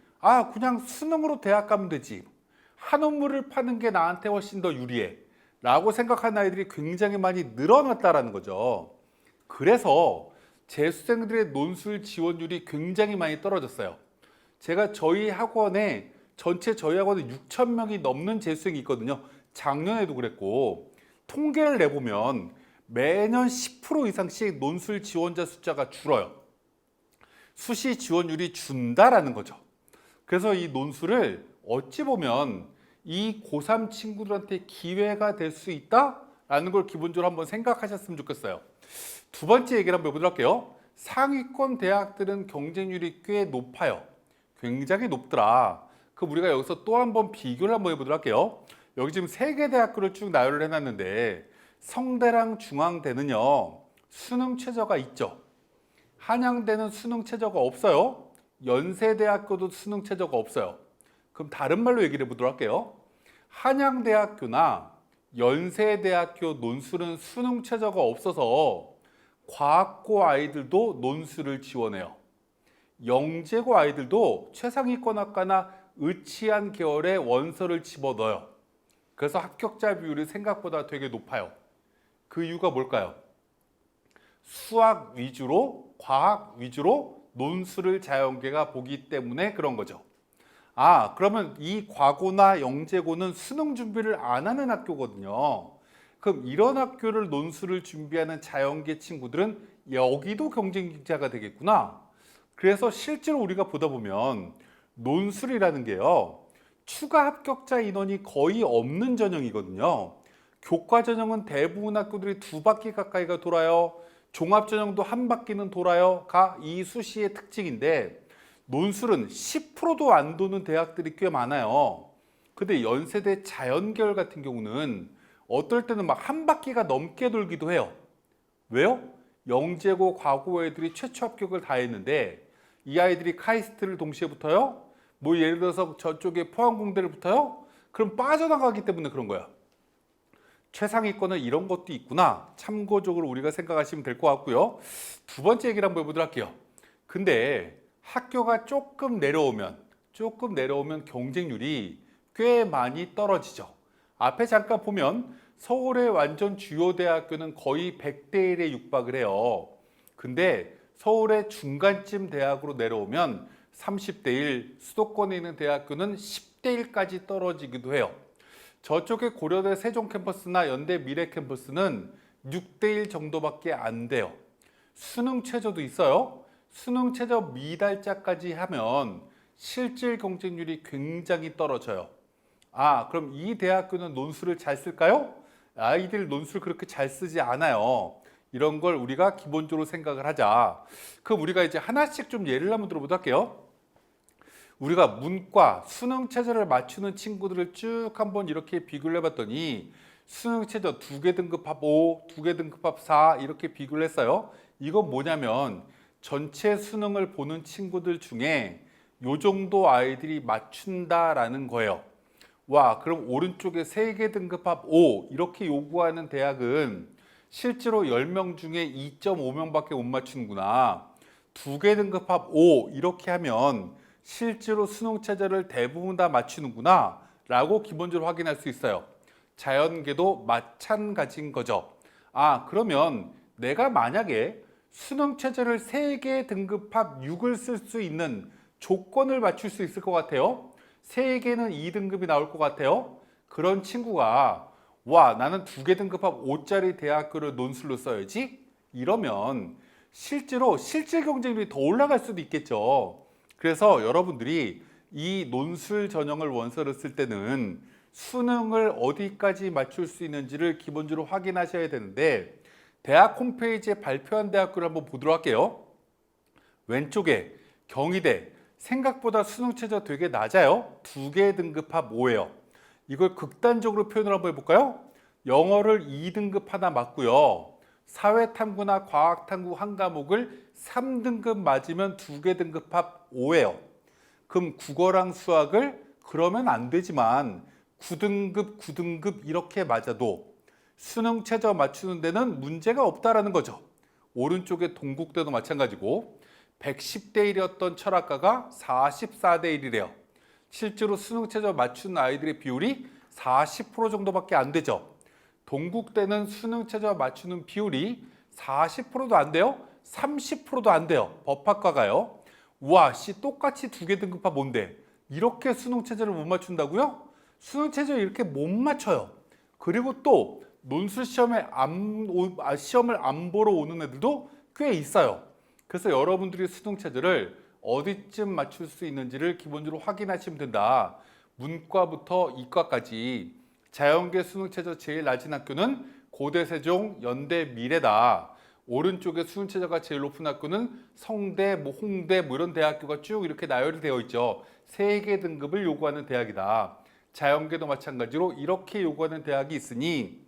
B: 그냥 수능으로 대학 가면 되지, 한우물을 파는 게 나한테 훨씬 더 유리해 라고 생각하는 아이들이 굉장히 많이 늘어났다라는 거죠. 그래서 재수생들의 논술 지원율이 굉장히 많이 떨어졌어요. 제가 저희 학원에 저희 학원에 6,000명이 넘는 재수생이 있거든요. 작년에도 그랬고, 통계를 내보면 매년 10% 이상씩 논술 지원자 숫자가 줄어요. 수시 지원율이 준다라는 거죠. 그래서 이 논술을 어찌 보면 이 고3 친구들한테 기회가 될 수 있다라는 걸 기본적으로 한번 생각하셨으면 좋겠어요. 두 번째 얘기를 한번 해보도록 할게요. 상위권 대학들은 경쟁률이 꽤 높아요. 굉장히 높더라. 그럼 우리가 여기서 또 한번 비교를 한번 해보도록 할게요. 여기 지금 3개 대학교를 쭉 나열을 해놨는데 성대랑 중앙대는요 수능 최저가 있죠. 한양대는 수능 최저가 없어요. 연세대학교도 수능 최저가 없어요. 그럼 다른 말로 얘기를 해보도록 할게요. 한양대학교나 연세대학교 논술은 수능 최저가 없어서 과학고 아이들도 논술을 지원해요. 영재고 아이들도 최상위권 학과나 의치한 계열의 원서를 집어넣어요. 그래서 합격자 비율이 생각보다 되게 높아요. 그 이유가 뭘까요? 수학 위주로, 과학 위주로 논술을 자연계가 보기 때문에 그런 거죠. 아, 그러면 이 과고나 영재고는 수능 준비를 안 하는 학교거든요. 그럼 이런 학교를 논술을 준비하는 자연계 친구들은 여기도 경쟁자가 되겠구나. 그래서 실제로 우리가 보다 보면 논술이라는 게요, 추가 합격자 인원이 거의 없는 전형이거든요. 교과 전형은 대부분 학교들이 2바퀴 가까이가 돌아요. 종합 전형도 1바퀴는 돌아요가 이 수시의 특징인데, 논술은 10%도 안 도는 대학들이 꽤 많아요. 근데 연세대 자연계열 같은 경우는 어떨 때는 막 1바퀴가 넘게 돌기도 해요. 왜요? 영재고 과고 애들이 최초 합격을 다 했는데 이 아이들이 카이스트를 동시에 붙어요? 뭐 예를 들어서 저쪽에 포항공대를 붙어요? 그럼 빠져나가기 때문에 그런 거야. 최상위권은 이런 것도 있구나. 참고적으로 우리가 생각하시면 될 것 같고요. 두 번째 얘기를 한번 해보도록 할게요. 근데 학교가 조금 내려오면 경쟁률이 꽤 많이 떨어지죠. 앞에 잠깐 보면 서울의 완전 주요 대학교는 거의 100대 1에 육박을 해요. 근데 서울의 중간쯤 대학으로 내려오면 30대 1, 수도권에 있는 대학교는 10대 1까지 떨어지기도 해요. 저쪽에 고려대 세종 캠퍼스나 연대 미래 캠퍼스는 6대 1 정도밖에 안 돼요. 수능 최저도 있어요. 수능 최저 미달자까지 하면 실질 경쟁률이 굉장히 떨어져요. 아, 그럼 이 대학교는 논술을 잘 쓸까요? 아이들 논술 그렇게 잘 쓰지 않아요. 이런 걸 우리가 기본적으로 생각을 하자. 그럼 우리가 이제 하나씩 좀 예를 한번 들어보도록 할게요. 우리가 문과 수능 최저를 맞추는 친구들을 쭉 한번 이렇게 비교를 해봤더니 수능 최저 2개 등급합 5, 2개 등급합 4 이렇게 비교를 했어요. 이건 뭐냐면 전체 수능을 보는 친구들 중에 요 정도 아이들이 맞춘다라는 거예요. 와, 그럼 오른쪽에 3개 등급합 5 이렇게 요구하는 대학은 실제로 10명 중에 2.5명밖에 못 맞추는구나. 2개 등급합 5 이렇게 하면 실제로 수능 최저를 대부분 다 맞추는구나 라고 기본적으로 확인할 수 있어요. 자연계도 마찬가지인 거죠. 아, 그러면 내가 만약에 수능 최저를 3개 등급합 6을 쓸 수 있는 조건을 맞출 수 있을 것 같아요. 3개는 2등급이 나올 것 같아요. 그런 친구가 와, 나는 2개 등급합 5짜리 대학교를 논술로 써야지? 이러면 실제로 실질 경쟁률이 더 올라갈 수도 있겠죠. 그래서 여러분들이 이 논술 전형을 원서를 쓸 때는 수능을 어디까지 맞출 수 있는지를 기본적으로 확인하셔야 되는데, 대학 홈페이지에 발표한 대학교를 한번 보도록 할게요. 왼쪽에 경희대, 생각보다 수능 최저 되게 낮아요. 2개 등급합 5예요. 이걸 극단적으로 표현을 한번 해볼까요? 영어를 2등급 하나 맞고요. 사회탐구나 과학탐구 한 과목을 3등급 맞으면 2개 등급합 5예요. 그럼 국어랑 수학을 그러면 안 되지만 9등급, 9등급 이렇게 맞아도 수능 최저 맞추는 데는 문제가 없다라는 거죠. 오른쪽에 동국대도 마찬가지고 110대 1이었던 철학과가 44대 1이래요. 실제로 수능 최저 맞춘 아이들의 비율이 40% 정도밖에 안 되죠. 동국대는 수능 최저 맞추는 비율이 40%도 안 돼요. 30%도 안 돼요. 법학과가요. 와, 똑같이 2개 등급합 뭔데? 이렇게 수능 최저를 못 맞춘다고요? 수능 최저 이렇게 못 맞춰요. 그리고 또 논술 시험을 안 보러 오는 애들도 꽤 있어요. 그래서 여러분들이 수능 체제를 어디쯤 맞출 수 있는지를 기본적으로 확인하시면 된다. 문과부터 이과까지 자연계 수능 체제 제일 낮은 학교는 고대 세종, 연대, 미래다. 오른쪽에 수능 체제가 제일 높은 학교는 성대, 홍대 이런 대학교가 쭉 이렇게 나열이 되어 있죠. 3개 등급을 요구하는 대학이다. 자연계도 마찬가지로 이렇게 요구하는 대학이 있으니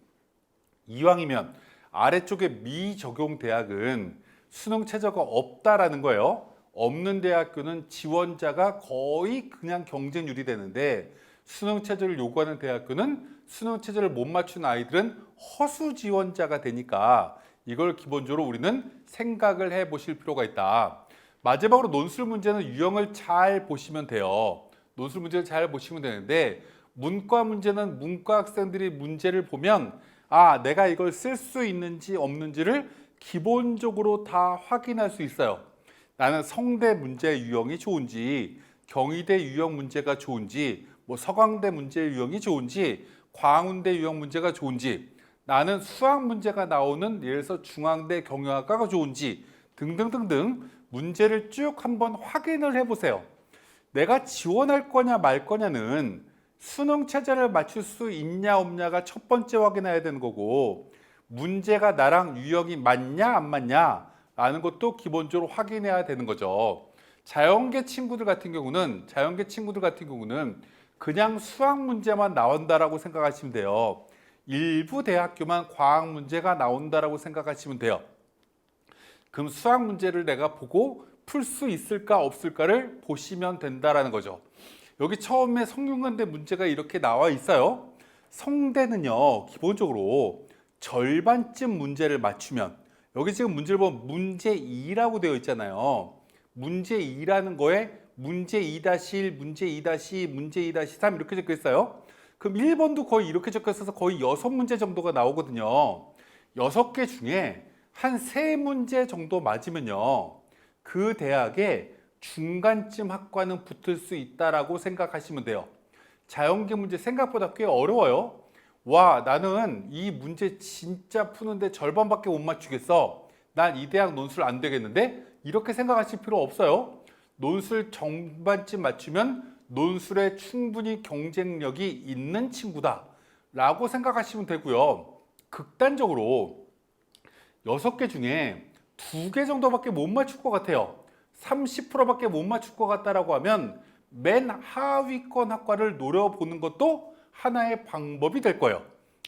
B: 이왕이면 아래쪽에 미적용 대학은 수능 체제가 없다라는 거예요. 없는 대학교는 지원자가 거의 그냥 경쟁률이 되는데 수능 체제를 요구하는 대학교는 수능 체제를 못 맞춘 아이들은 허수 지원자가 되니까 이걸 기본적으로 우리는 생각을 해 보실 필요가 있다. 마지막으로 논술 문제는 유형을 잘 보시면 돼요. 논술 문제를 잘 보시면 되는데 문과 문제는 문과 학생들이 문제를 보면 내가 이걸 쓸 수 있는지 없는지를 기본적으로 다 확인할 수 있어요. 나는 성대 문제 유형이 좋은지, 경희대 유형 문제가 좋은지, 서강대 문제 유형이 좋은지, 광운대 유형 문제가 좋은지, 나는 수학 문제가 나오는 예를 들어서 중앙대 경영학과가 좋은지 등등등등 문제를 쭉 한번 확인을 해보세요. 내가 지원할 거냐 말 거냐는 수능 체제를 맞출 수 있냐 없냐가 첫 번째 확인해야 되는 거고 문제가 나랑 유형이 맞냐 안 맞냐 라는 것도 기본적으로 확인해야 되는 거죠. 자연계 친구들 같은 경우는 그냥 수학 문제만 나온다라고 생각하시면 돼요. 일부 대학교만 과학 문제가 나온다라고 생각하시면 돼요. 그럼 수학 문제를 내가 보고 풀 수 있을까 없을까를 보시면 된다라는 거죠. 여기 처음에 성균관대 문제가 이렇게 나와 있어요. 성대는요, 기본적으로 절반쯤 문제를 맞추면 여기 지금 문제를 보면 문제 2라고 되어 있잖아요. 문제 2라는 거에 문제 2-1, 문제 2-2, 문제 2-3 이렇게 적혀 있어요. 그럼 1번도 거의 이렇게 적혀 있어서 거의 6문제 정도가 나오거든요. 6개 중에 한 3문제 정도 맞으면요. 그 대학에 중간쯤 학과는 붙을 수 있다라고 생각하시면 돼요. 자연계 문제 생각보다 꽤 어려워요. 나는 이 문제 진짜 푸는데 절반밖에 못 맞추겠어. 난 이 대학 논술 안 되겠는데? 이렇게 생각하실 필요 없어요. 논술 정반쯤 맞추면 논술에 충분히 경쟁력이 있는 친구다 라고 생각하시면 되고요. 극단적으로 6개 중에 2개 정도밖에 못 맞출 것 같아요. 30%밖에 못 맞출 것 같다라고 하면 맨 하위권 학과를 노려보는 것도 하나의 방법이 될 거예요.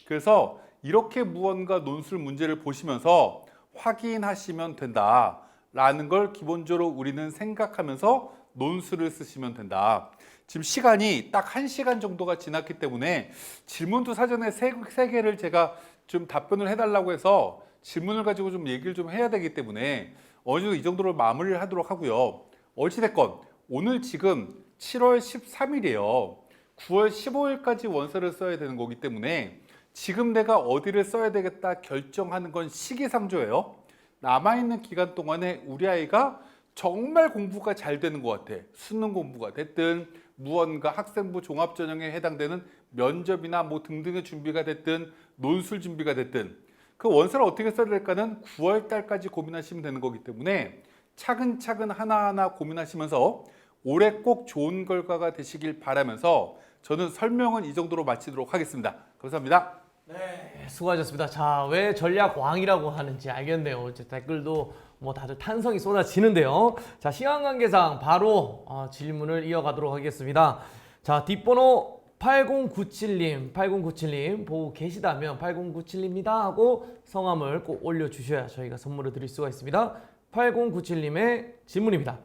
B: 그래서 이렇게 무언가 논술 문제를 보시면서 확인하시면 된다라는 걸 기본적으로 우리는 생각하면서 논술을 쓰시면 된다. 지금 시간이 딱 1시간 정도가 지났기 때문에 질문도 사전에 3개를 제가 좀 답변을 해달라고 해서 질문을 가지고 좀 얘기를 좀 해야 되기 때문에 어느 정도 이 정도로 마무리를 하도록 하고요. 어찌됐건 오늘 지금 7월 13일이에요. 9월 15일까지 원서를 써야 되는 거기 때문에 지금 내가 어디를 써야 되겠다 결정하는 건 시기상조예요. 남아있는 기간 동안에 우리 아이가 정말 공부가 잘 되는 것 같아. 수능 공부가 됐든 무언가 학생부 종합전형에 해당되는 면접이나 등등의 준비가 됐든 논술 준비가 됐든 그 원서를 어떻게 써야 될까는 9월 달까지 고민하시면 되는 거기 때문에 차근차근 하나하나 고민하시면서 올해 꼭 좋은 결과가 되시길 바라면서 저는 설명은 이 정도로 마치도록 하겠습니다. 감사합니다.
A: 네, 수고하셨습니다. 자, 왜 전략왕이라고 하는지 알겠네요. 이제 댓글도 다들 탄성이 쏟아지는데요. 자, 시간 관계상 바로 질문을 이어가도록 하겠습니다. 자, 뒷번호 8097님 보고 계시다면 8097입니다 하고 성함을 꼭 올려주셔야 저희가 선물을 드릴 수가 있습니다. 8097님의 질문입니다.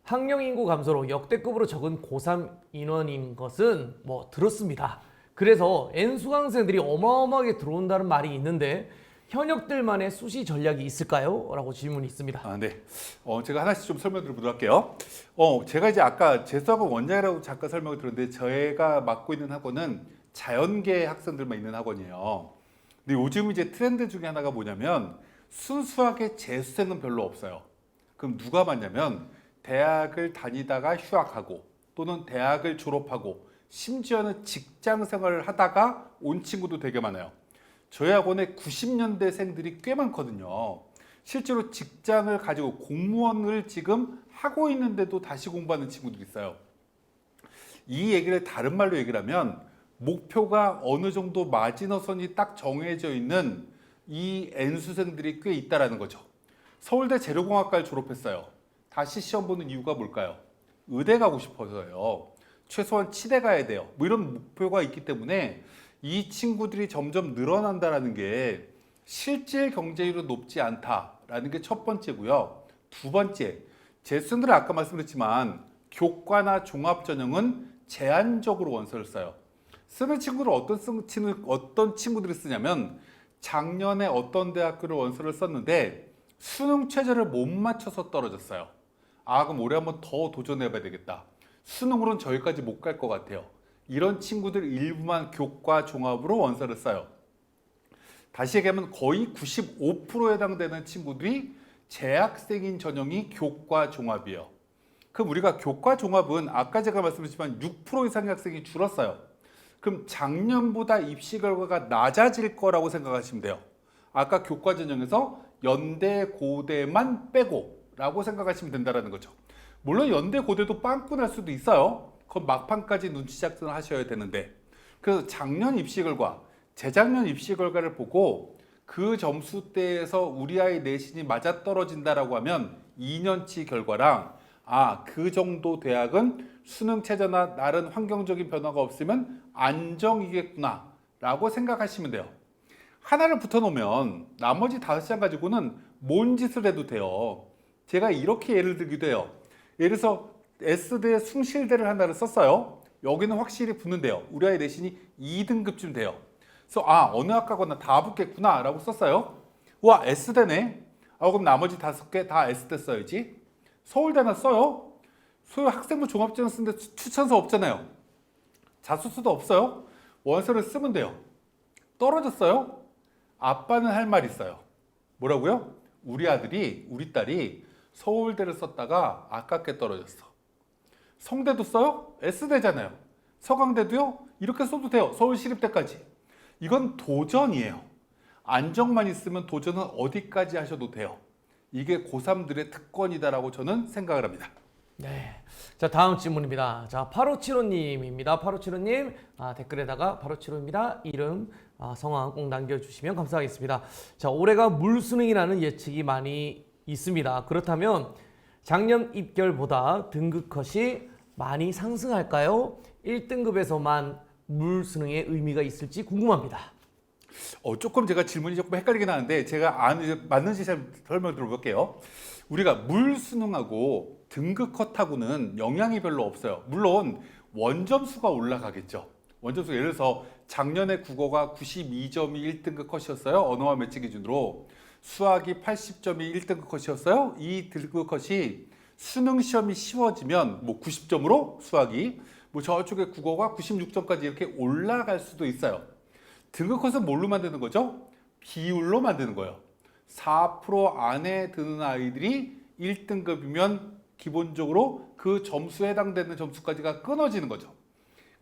A: 학령 인구 감소로 역대급으로 적은 고3 인원인 것은 들었습니다. 그래서 N수강생들이 어마어마하게 들어온다는 말이 있는데 현역들만의 수시 전략이 있을까요? 라고 질문이 있습니다.
B: 네. 제가 하나씩 좀 설명드리도록 할게요. 제가 이제 아까 재수학원 원장이라고 잠깐 설명을 드렸는데 제가 맡고 있는 학원은 자연계 학생들만 있는 학원이에요. 근데 요즘 이제 트렌드 중에 하나가 뭐냐면 순수하게 재수생은 별로 없어요. 그럼 누가 맞냐면 대학을 다니다가 휴학하고 또는 대학을 졸업하고 심지어는 직장 생활을 하다가 온 친구도 되게 많아요. 저희 학원에 90년대생들이 꽤 많거든요. 실제로 직장을 가지고 공무원을 지금 하고 있는데도 다시 공부하는 친구들이 있어요. 이 얘기를 다른 말로 얘기를 하면 목표가 어느 정도 마지노선이 딱 정해져 있는 이 N수생들이 꽤 있다라는 거죠. 서울대 재료공학과를 졸업했어요. 다시 시험 보는 이유가 뭘까요? 의대 가고 싶어서요. 최소한 치대 가야 돼요. 뭐 이런 목표가 있기 때문에 이 친구들이 점점 늘어난다라는 게 실질 경쟁률이 높지 않다라는 게 첫 번째고요. 두 번째, 제 수능들은 아까 말씀드렸지만 교과나 종합전형은 제한적으로 원서를 써요. 쓰는 친구를 어떤 친구들이 쓰냐면 작년에 어떤 대학교를 원서를 썼는데 수능 최저를 못 맞춰서 떨어졌어요. 아, 그럼 올해 한번 더 도전해봐야 되겠다. 수능으로는 저기까지 못 갈 것 같아요. 이런 친구들 일부만 교과 종합으로 원서를 써요. 다시 얘기하면 거의 95%에 해당되는 친구들이 재학생인 전형이 교과 종합이에요. 그럼 우리가 교과 종합은 아까 제가 말씀드렸지만 6% 이상의 학생이 줄었어요. 그럼 작년보다 입시 결과가 낮아질 거라고 생각하시면 돼요. 아까 교과 전형에서 연대, 고대만 빼고 라고 생각하시면 된다는 거죠. 물론 연대, 고대도 빵꾸 날 수도 있어요. 그건 막판까지 눈치 작전을 하셔야 되는데, 그래서 작년 입시 결과, 재작년 입시 결과를 보고 그 점수대에서 우리 아이 내신이 맞아떨어진다라고 하면 2년치 결과랑 그 정도 대학은 수능 최저나 다른 환경적인 변화가 없으면 안정이겠구나 라고 생각하시면 돼요. 하나를 붙여놓으면 나머지 5장 가지고는 뭔 짓을 해도 돼요. 제가 이렇게 예를 들기도 해요. 예를 들어서 S대 숭실대를 하나를 썼어요. 여기는 확실히 붙는데요. 우리 아이 내신이 2등급쯤 돼요. 그래서 어느 학과거나 다 붙겠구나 라고 썼어요. 와, S대네. 그럼 나머지 5개 다 S대 써야지. 서울대나 써요. 소유 학생부 종합전형 쓰는데 추천서 없잖아요. 자소서도 없어요. 원서를 쓰면 돼요. 떨어졌어요. 아빠는 할 말 있어요. 뭐라고요? 우리 아들이, 우리 딸이 서울대를 썼다가 아깝게 떨어졌어. 성대도 써요? S대잖아요. 서강대도요? 이렇게 써도 돼요. 서울시립대까지. 이건 도전이에요. 안정만 있으면 도전은 어디까지 하셔도 돼요. 이게 고3들의 특권이다라고 저는 생각을 합니다.
A: 네. 자, 다음 질문입니다. 자, 8575님입니다. 8575님, 댓글에다가 8575입니다. 이름, 성함 꼭 남겨주시면 감사하겠습니다. 자, 올해가 물수능이라는 예측이 많이 있습니다. 그렇다면 작년 입결보다 등급 컷이 많이 상승할까요? 1등급에서만 물수능의 의미가 있을지 궁금합니다.
B: 조금 제가 질문이 조금 헷갈리긴 하는데 제가 맞는지 잘 설명 들어볼게요. 우리가 물수능하고 등급 컷하고는 영향이 별로 없어요. 물론 원점수가 올라가겠죠. 원점수 예를 들어서 작년에 국어가 92점이 1등급 컷이었어요. 언어와 매치 기준으로. 수학이 80점이 1등급 컷이었어요. 이 등급 컷이 수능 시험이 쉬워지면 90점으로 수학이 저쪽에 국어가 96점까지 이렇게 올라갈 수도 있어요. 등급 컷은 뭘로 만드는 거죠? 비율로 만드는 거예요. 4% 안에 드는 아이들이 1등급이면 기본적으로 그 점수에 해당되는 점수까지가 끊어지는 거죠.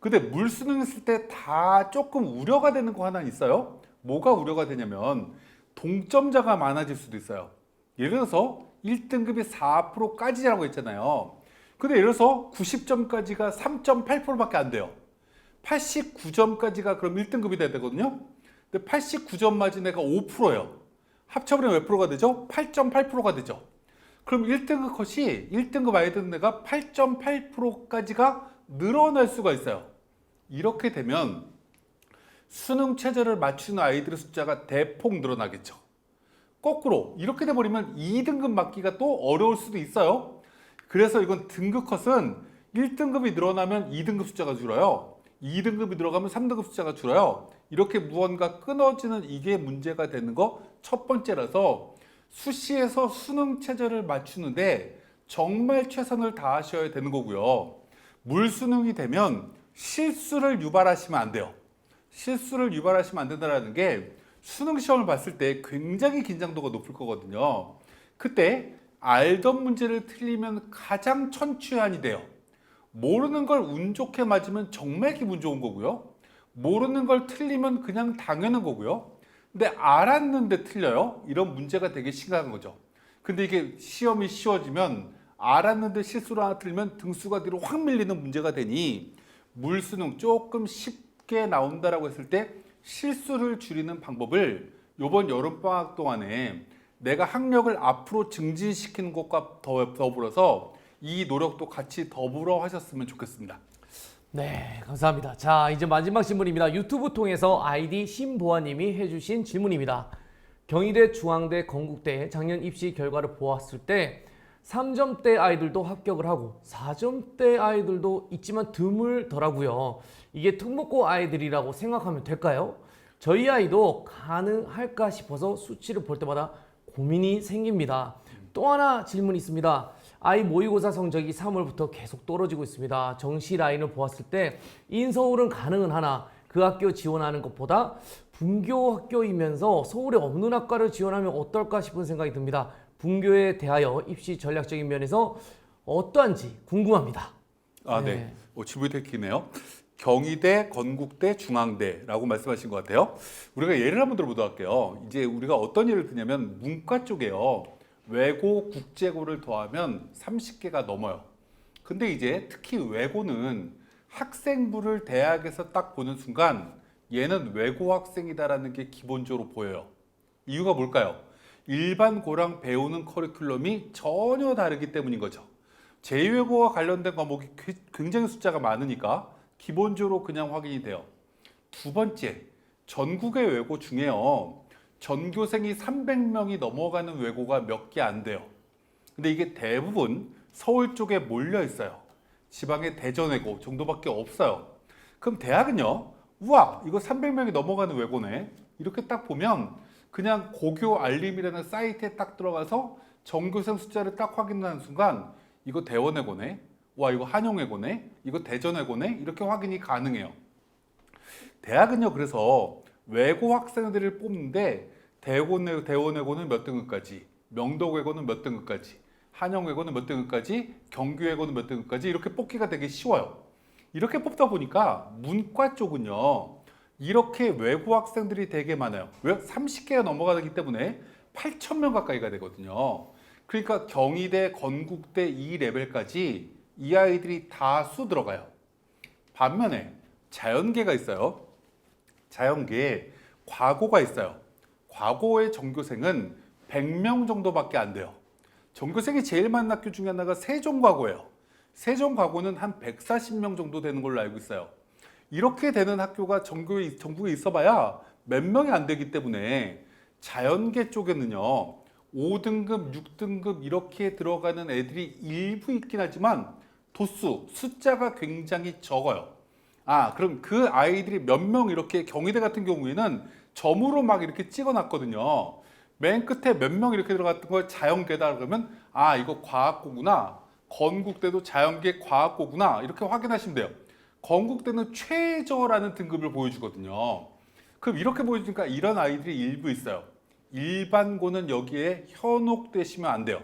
B: 근데 물수능 했을 때 다 조금 우려가 되는 거 하나 있어요. 뭐가 우려가 되냐면 동점자가 많아질 수도 있어요. 예를 들어서 1등급이 4%까지라고 했잖아요. 근데 예를 들어서 90점까지가 3.8%밖에 안 돼요. 89점까지가 그럼 1등급이 돼야 되거든요. 근데 89점 맞은 애가 5%예요. 합쳐버리면 몇 프로가 되죠? 8.8%가 되죠. 그럼 1등급 컷이 1등급 아이들 애가 8.8%까지가 늘어날 수가 있어요. 이렇게 되면 수능 최저를 맞추는 아이들의 숫자가 대폭 늘어나겠죠. 거꾸로 이렇게 돼버리면 2등급 맞기가 또 어려울 수도 있어요. 그래서 이건 등급 컷은 1등급이 늘어나면 2등급 숫자가 줄어요. 2등급이 들어가면 3등급 숫자가 줄어요. 이렇게 무언가 끊어지는 이게 문제가 되는 거 첫 번째라서 수시에서 수능 최저를 맞추는데 정말 최선을 다하셔야 되는 거고요. 물수능이 되면 실수를 유발하시면 안 돼요. 실수를 유발하시면 안 된다는 게 수능 시험을 봤을 때 굉장히 긴장도가 높을 거거든요. 그때 알던 문제를 틀리면 가장 천추한이 돼요. 모르는 걸 운 좋게 맞으면 정말 기분 좋은 거고요. 모르는 걸 틀리면 그냥 당연한 거고요. 근데 알았는데 틀려요? 이런 문제가 되게 심각한 거죠. 근데 이게 시험이 쉬워지면 알았는데 실수를 하나 틀리면 등수가 뒤로 확 밀리는 문제가 되니 물수능 조금 쉽게 나온다라고 했을 때 실수를 줄이는 방법을 이번 여름방학 동안에 내가 학력을 앞으로 증진시키는 것과 더불어서 이 노력도 같이 더불어 하셨으면 좋겠습니다.
A: 네, 감사합니다. 자, 이제 마지막 질문입니다. 유튜브 통해서 아이디 신보아님이 해주신 질문입니다. 경희대, 중앙대, 건국대 작년 입시 결과를 보았을 때 3점대 아이들도 합격을 하고 4점대 아이들도 있지만 드물더라고요. 이게 특목고 아이들이라고 생각하면 될까요? 저희 아이도 가능할까 싶어서 수치를 볼 때마다 고민이 생깁니다. 또 하나 질문이 있습니다. 아이 모의고사 성적이 3월부터 계속 떨어지고 있습니다. 정시 라인을 보았을 때 인서울은 가능은 하나 그 학교 지원하는 것보다 분교 학교이면서 서울에 없는 학과를 지원하면 어떨까 싶은 생각이 듭니다. 분교에 대하여 입시 전략적인 면에서 어떠한지 궁금합니다.
B: 아, 네. 질문이 되게 기네요. 경희대, 건국대, 중앙대라고 말씀하신 것 같아요. 우리가 예를 한번 들어보도록 할게요. 이제 우리가 어떤 예를 드냐면 문과 쪽에요. 외고, 국제고를 더하면 30개가 넘어요. 근데 이제 특히 외고는 학생부를 대학에서 딱 보는 순간 얘는 외고 학생이다라는 게 기본적으로 보여요. 이유가 뭘까요? 일반 고랑 배우는 커리큘럼이 전혀 다르기 때문인 거죠. 제2외고와 관련된 과목이 굉장히 숫자가 많으니까 기본적으로 그냥 확인이 돼요. 두 번째, 전국의 외고 중에요. 전교생이 300명이 넘어가는 외고가 몇 개 안 돼요. 근데 이게 대부분 서울 쪽에 몰려 있어요. 지방의 대전외고 정도밖에 없어요. 그럼 대학은요? 우와, 이거 300명이 넘어가는 외고네. 이렇게 딱 보면 그냥 고교 알림이라는 사이트에 딱 들어가서 전교생 숫자를 딱 확인하는 순간 이거 대원외고네. 와, 이거 한영외고네. 이거 대전외고네. 이렇게 확인이 가능해요. 대학은요, 그래서 외고 학생들을 뽑는데 대원외고는 몇 등급까지, 명덕외고는 몇 등급까지, 한영외고는 몇 등급까지, 경규외고는 몇 등급까지 이렇게 뽑기가 되게 쉬워요. 이렇게 뽑다 보니까 문과 쪽은요, 이렇게 외고 학생들이 되게 많아요. 왜? 30개가 넘어가기 때문에 8,000명 가까이가 되거든요. 그러니까 경희대, 건국대 이 레벨까지 이 아이들이 다수 들어가요. 반면에 자연계가 있어요. 자연계에 과고가 있어요. 과고의 전교생은 100명 정도밖에 안 돼요. 전교생이 제일 많은 학교 중에 하나가 세종과고예요. 세종과고는 한 140명 정도 되는 걸로 알고 있어요. 이렇게 되는 학교가 전국에 있어봐야 몇 명이 안 되기 때문에 자연계 쪽에는요, 5등급, 6등급 이렇게 들어가는 애들이 일부 있긴 하지만 숫자가 굉장히 적어요. 아, 그럼 그 아이들이 몇 명 이렇게 경희대 같은 경우에는 점으로 막 이렇게 찍어놨거든요. 맨 끝에 몇 명 이렇게 들어갔던 걸 자연계다 그러면 아, 이거 과학고구나. 건국대도 자연계 과학고구나. 이렇게 확인하시면 돼요. 건국대는 최저라는 등급을 보여주거든요. 그럼 이렇게 보여주니까 이런 아이들이 일부 있어요. 일반고는 여기에 현혹되시면 안 돼요.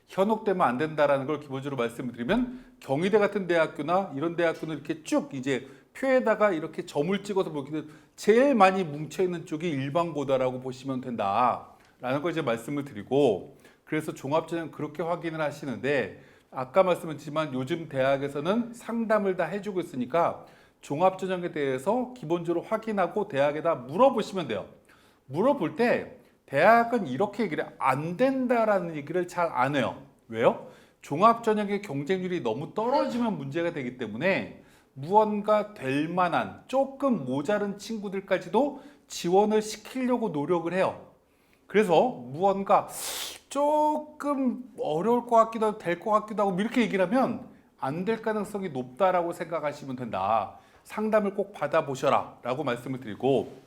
B: 현혹되면 안 된다라는 걸 기본적으로 말씀을 드리면 경희대 같은 대학교나 이런 대학교는 이렇게 쭉 이제 표에다가 이렇게 점을 찍어서 보기는 제일 많이 뭉쳐있는 쪽이 일반고다라고 보시면 된다라는 걸 이제 말씀을 드리고, 그래서 종합전형 그렇게 확인을 하시는데 아까 말씀드렸지만 요즘 대학에서는 상담을 다 해주고 있으니까 종합전형에 대해서 기본적으로 확인하고 대학에다 물어보시면 돼요. 물어볼 때 대학은 이렇게 얘기를 안 된다라는 얘기를 잘 안 해요. 왜요? 종합전형의 경쟁률이 너무 떨어지면 문제가 되기 때문에 무언가 될 만한 조금 모자른 친구들까지도 지원을 시키려고 노력을 해요. 그래서 무언가 조금 어려울 것 같기도 하고 될 것 같기도 하고 이렇게 얘기를 하면 안 될 가능성이 높다라고 생각하시면 된다. 상담을 꼭 받아보셔라 라고 말씀을 드리고,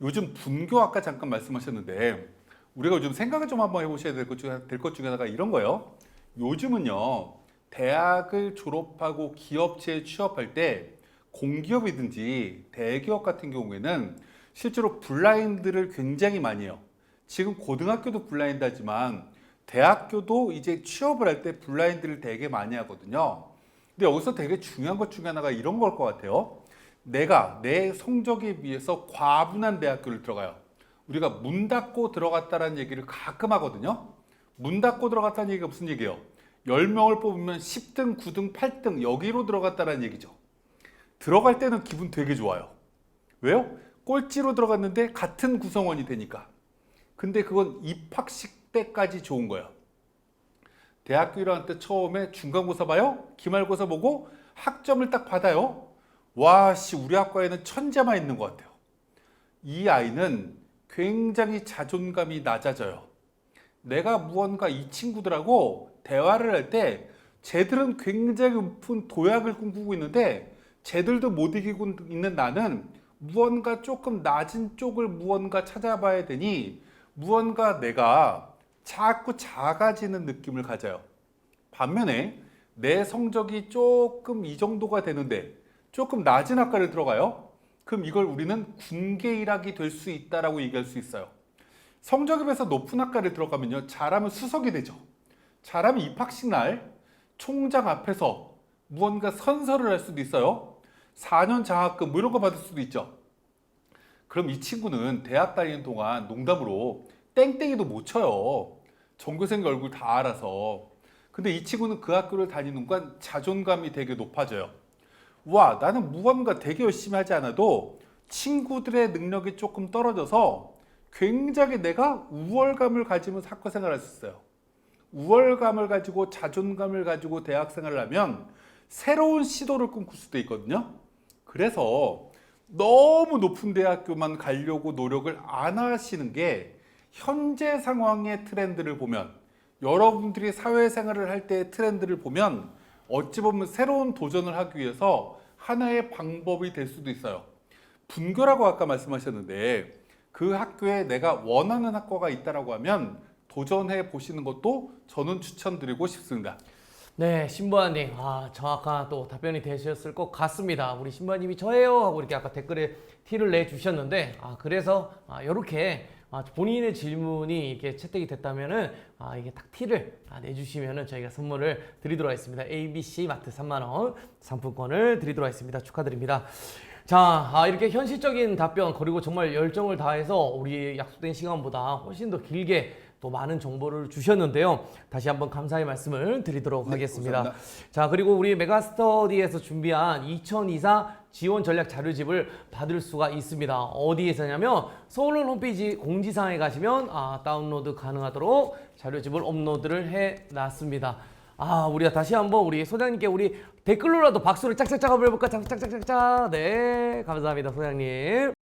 B: 요즘 분교 아까 잠깐 말씀하셨는데 우리가 요즘 생각을 좀 한번 해보셔야 될 것 중에 하나가 이런 거예요. 요즘은요, 대학을 졸업하고 기업체에 취업할 때 공기업이든지 대기업 같은 경우에는 실제로 블라인드를 굉장히 많이 해요. 지금 고등학교도 블라인드 하지만 대학교도 이제 취업을 할 때 블라인드를 되게 많이 하거든요. 근데 여기서 되게 중요한 것 중에 하나가 이런 걸 것 같아요. 내가 내 성적에 비해서 과분한 대학교를 들어가요. 우리가 문 닫고 들어갔다라는 얘기를 가끔 하거든요. 문 닫고 들어갔다는 얘기가 무슨 얘기예요? 10명을 뽑으면 10등, 9등, 8등 여기로 들어갔다는 얘기죠. 들어갈 때는 기분 되게 좋아요. 왜요? 꼴찌로 들어갔는데 같은 구성원이 되니까. 근데 그건 입학식 때까지 좋은 거예요. 대학교 1학년 때 처음에 중간고사 봐요? 기말고사 보고 학점을 딱 받아요? 와, 씨, 우리 학과에는 천재만 있는 것 같아요. 이 아이는 굉장히 자존감이 낮아져요. 내가 무언가 이 친구들하고 대화를 할 때 쟤들은 굉장히 높은 도약을 꿈꾸고 있는데 쟤들도 못 이기고 있는 나는 무언가 조금 낮은 쪽을 무언가 찾아봐야 되니 무언가 내가 자꾸 작아지는 느낌을 가져요. 반면에 내 성적이 조금 이 정도가 되는데 조금 낮은 학과를 들어가요. 그럼 이걸 우리는 군계일학이 될 수 있다라고 얘기할 수 있어요. 성적에 비해서 높은 학과를 들어가면요, 잘하면 수석이 되죠. 잘하면 입학식 날 총장 앞에서 무언가 선서를 할 수도 있어요. 4년 장학금 뭐 이런 거 받을 수도 있죠. 그럼 이 친구는 대학 다니는 동안 농담으로 땡땡이도 못 쳐요. 전교생 얼굴 다 알아서. 근데 이 친구는 그 학교를 다니는 순간 자존감이 되게 높아져요. 와, 나는 무언가 되게 열심히 하지 않아도 친구들의 능력이 조금 떨어져서 굉장히 내가 우월감을 가지면서 학교 생활을 할 수 있어요. 우월감을 가지고 자존감을 가지고 대학 생활을 하면 새로운 시도를 꿈꿀 수도 있거든요. 그래서 너무 높은 대학교만 가려고 노력을 안 하시는 게 현재 상황의 트렌드를 보면, 여러분들이 사회생활을 할 때의 트렌드를 보면 어찌 보면 새로운 도전을 하기 위해서 하나의 방법이 될 수도 있어요. 분교라고 아까 말씀하셨는데 그 학교에 내가 원하는 학과가 있다라고 하면 도전해 보시는 것도 저는 추천드리고 싶습니다.
A: 네, 신부아님, 정확한 또 답변이 되셨을 것 같습니다. 우리 신부아님이 저예요 하고 이렇게 아까 댓글에 티를 내주셨는데, 그래서 이렇게 본인의 질문이 이렇게 채택이 됐다면은 이게 딱 티를 내주시면은 저희가 선물을 드리도록 하겠습니다. ABC 마트 3만 원 상품권을 드리도록 하겠습니다. 축하드립니다. 자, 이렇게 현실적인 답변 그리고 정말 열정을 다해서 우리 약속된 시간보다 훨씬 더 길게 또 많은 정보를 주셨는데요. 다시 한번 감사의 말씀을 드리도록 하겠습니다.
B: 감사합니다.
A: 자, 그리고 우리 메가스터디에서 준비한 2024 지원 전략 자료집을 받을 수가 있습니다. 어디에서냐면 서울론 홈페이지 공지사항에 가시면 다운로드 가능하도록 자료집을 업로드를 해놨습니다. 우리가 다시 한번 우리 소장님께 우리 댓글로라도 박수를 짝짝짝 한번 해볼까? 짝짝짝짝짝. 네, 감사합니다, 소장님.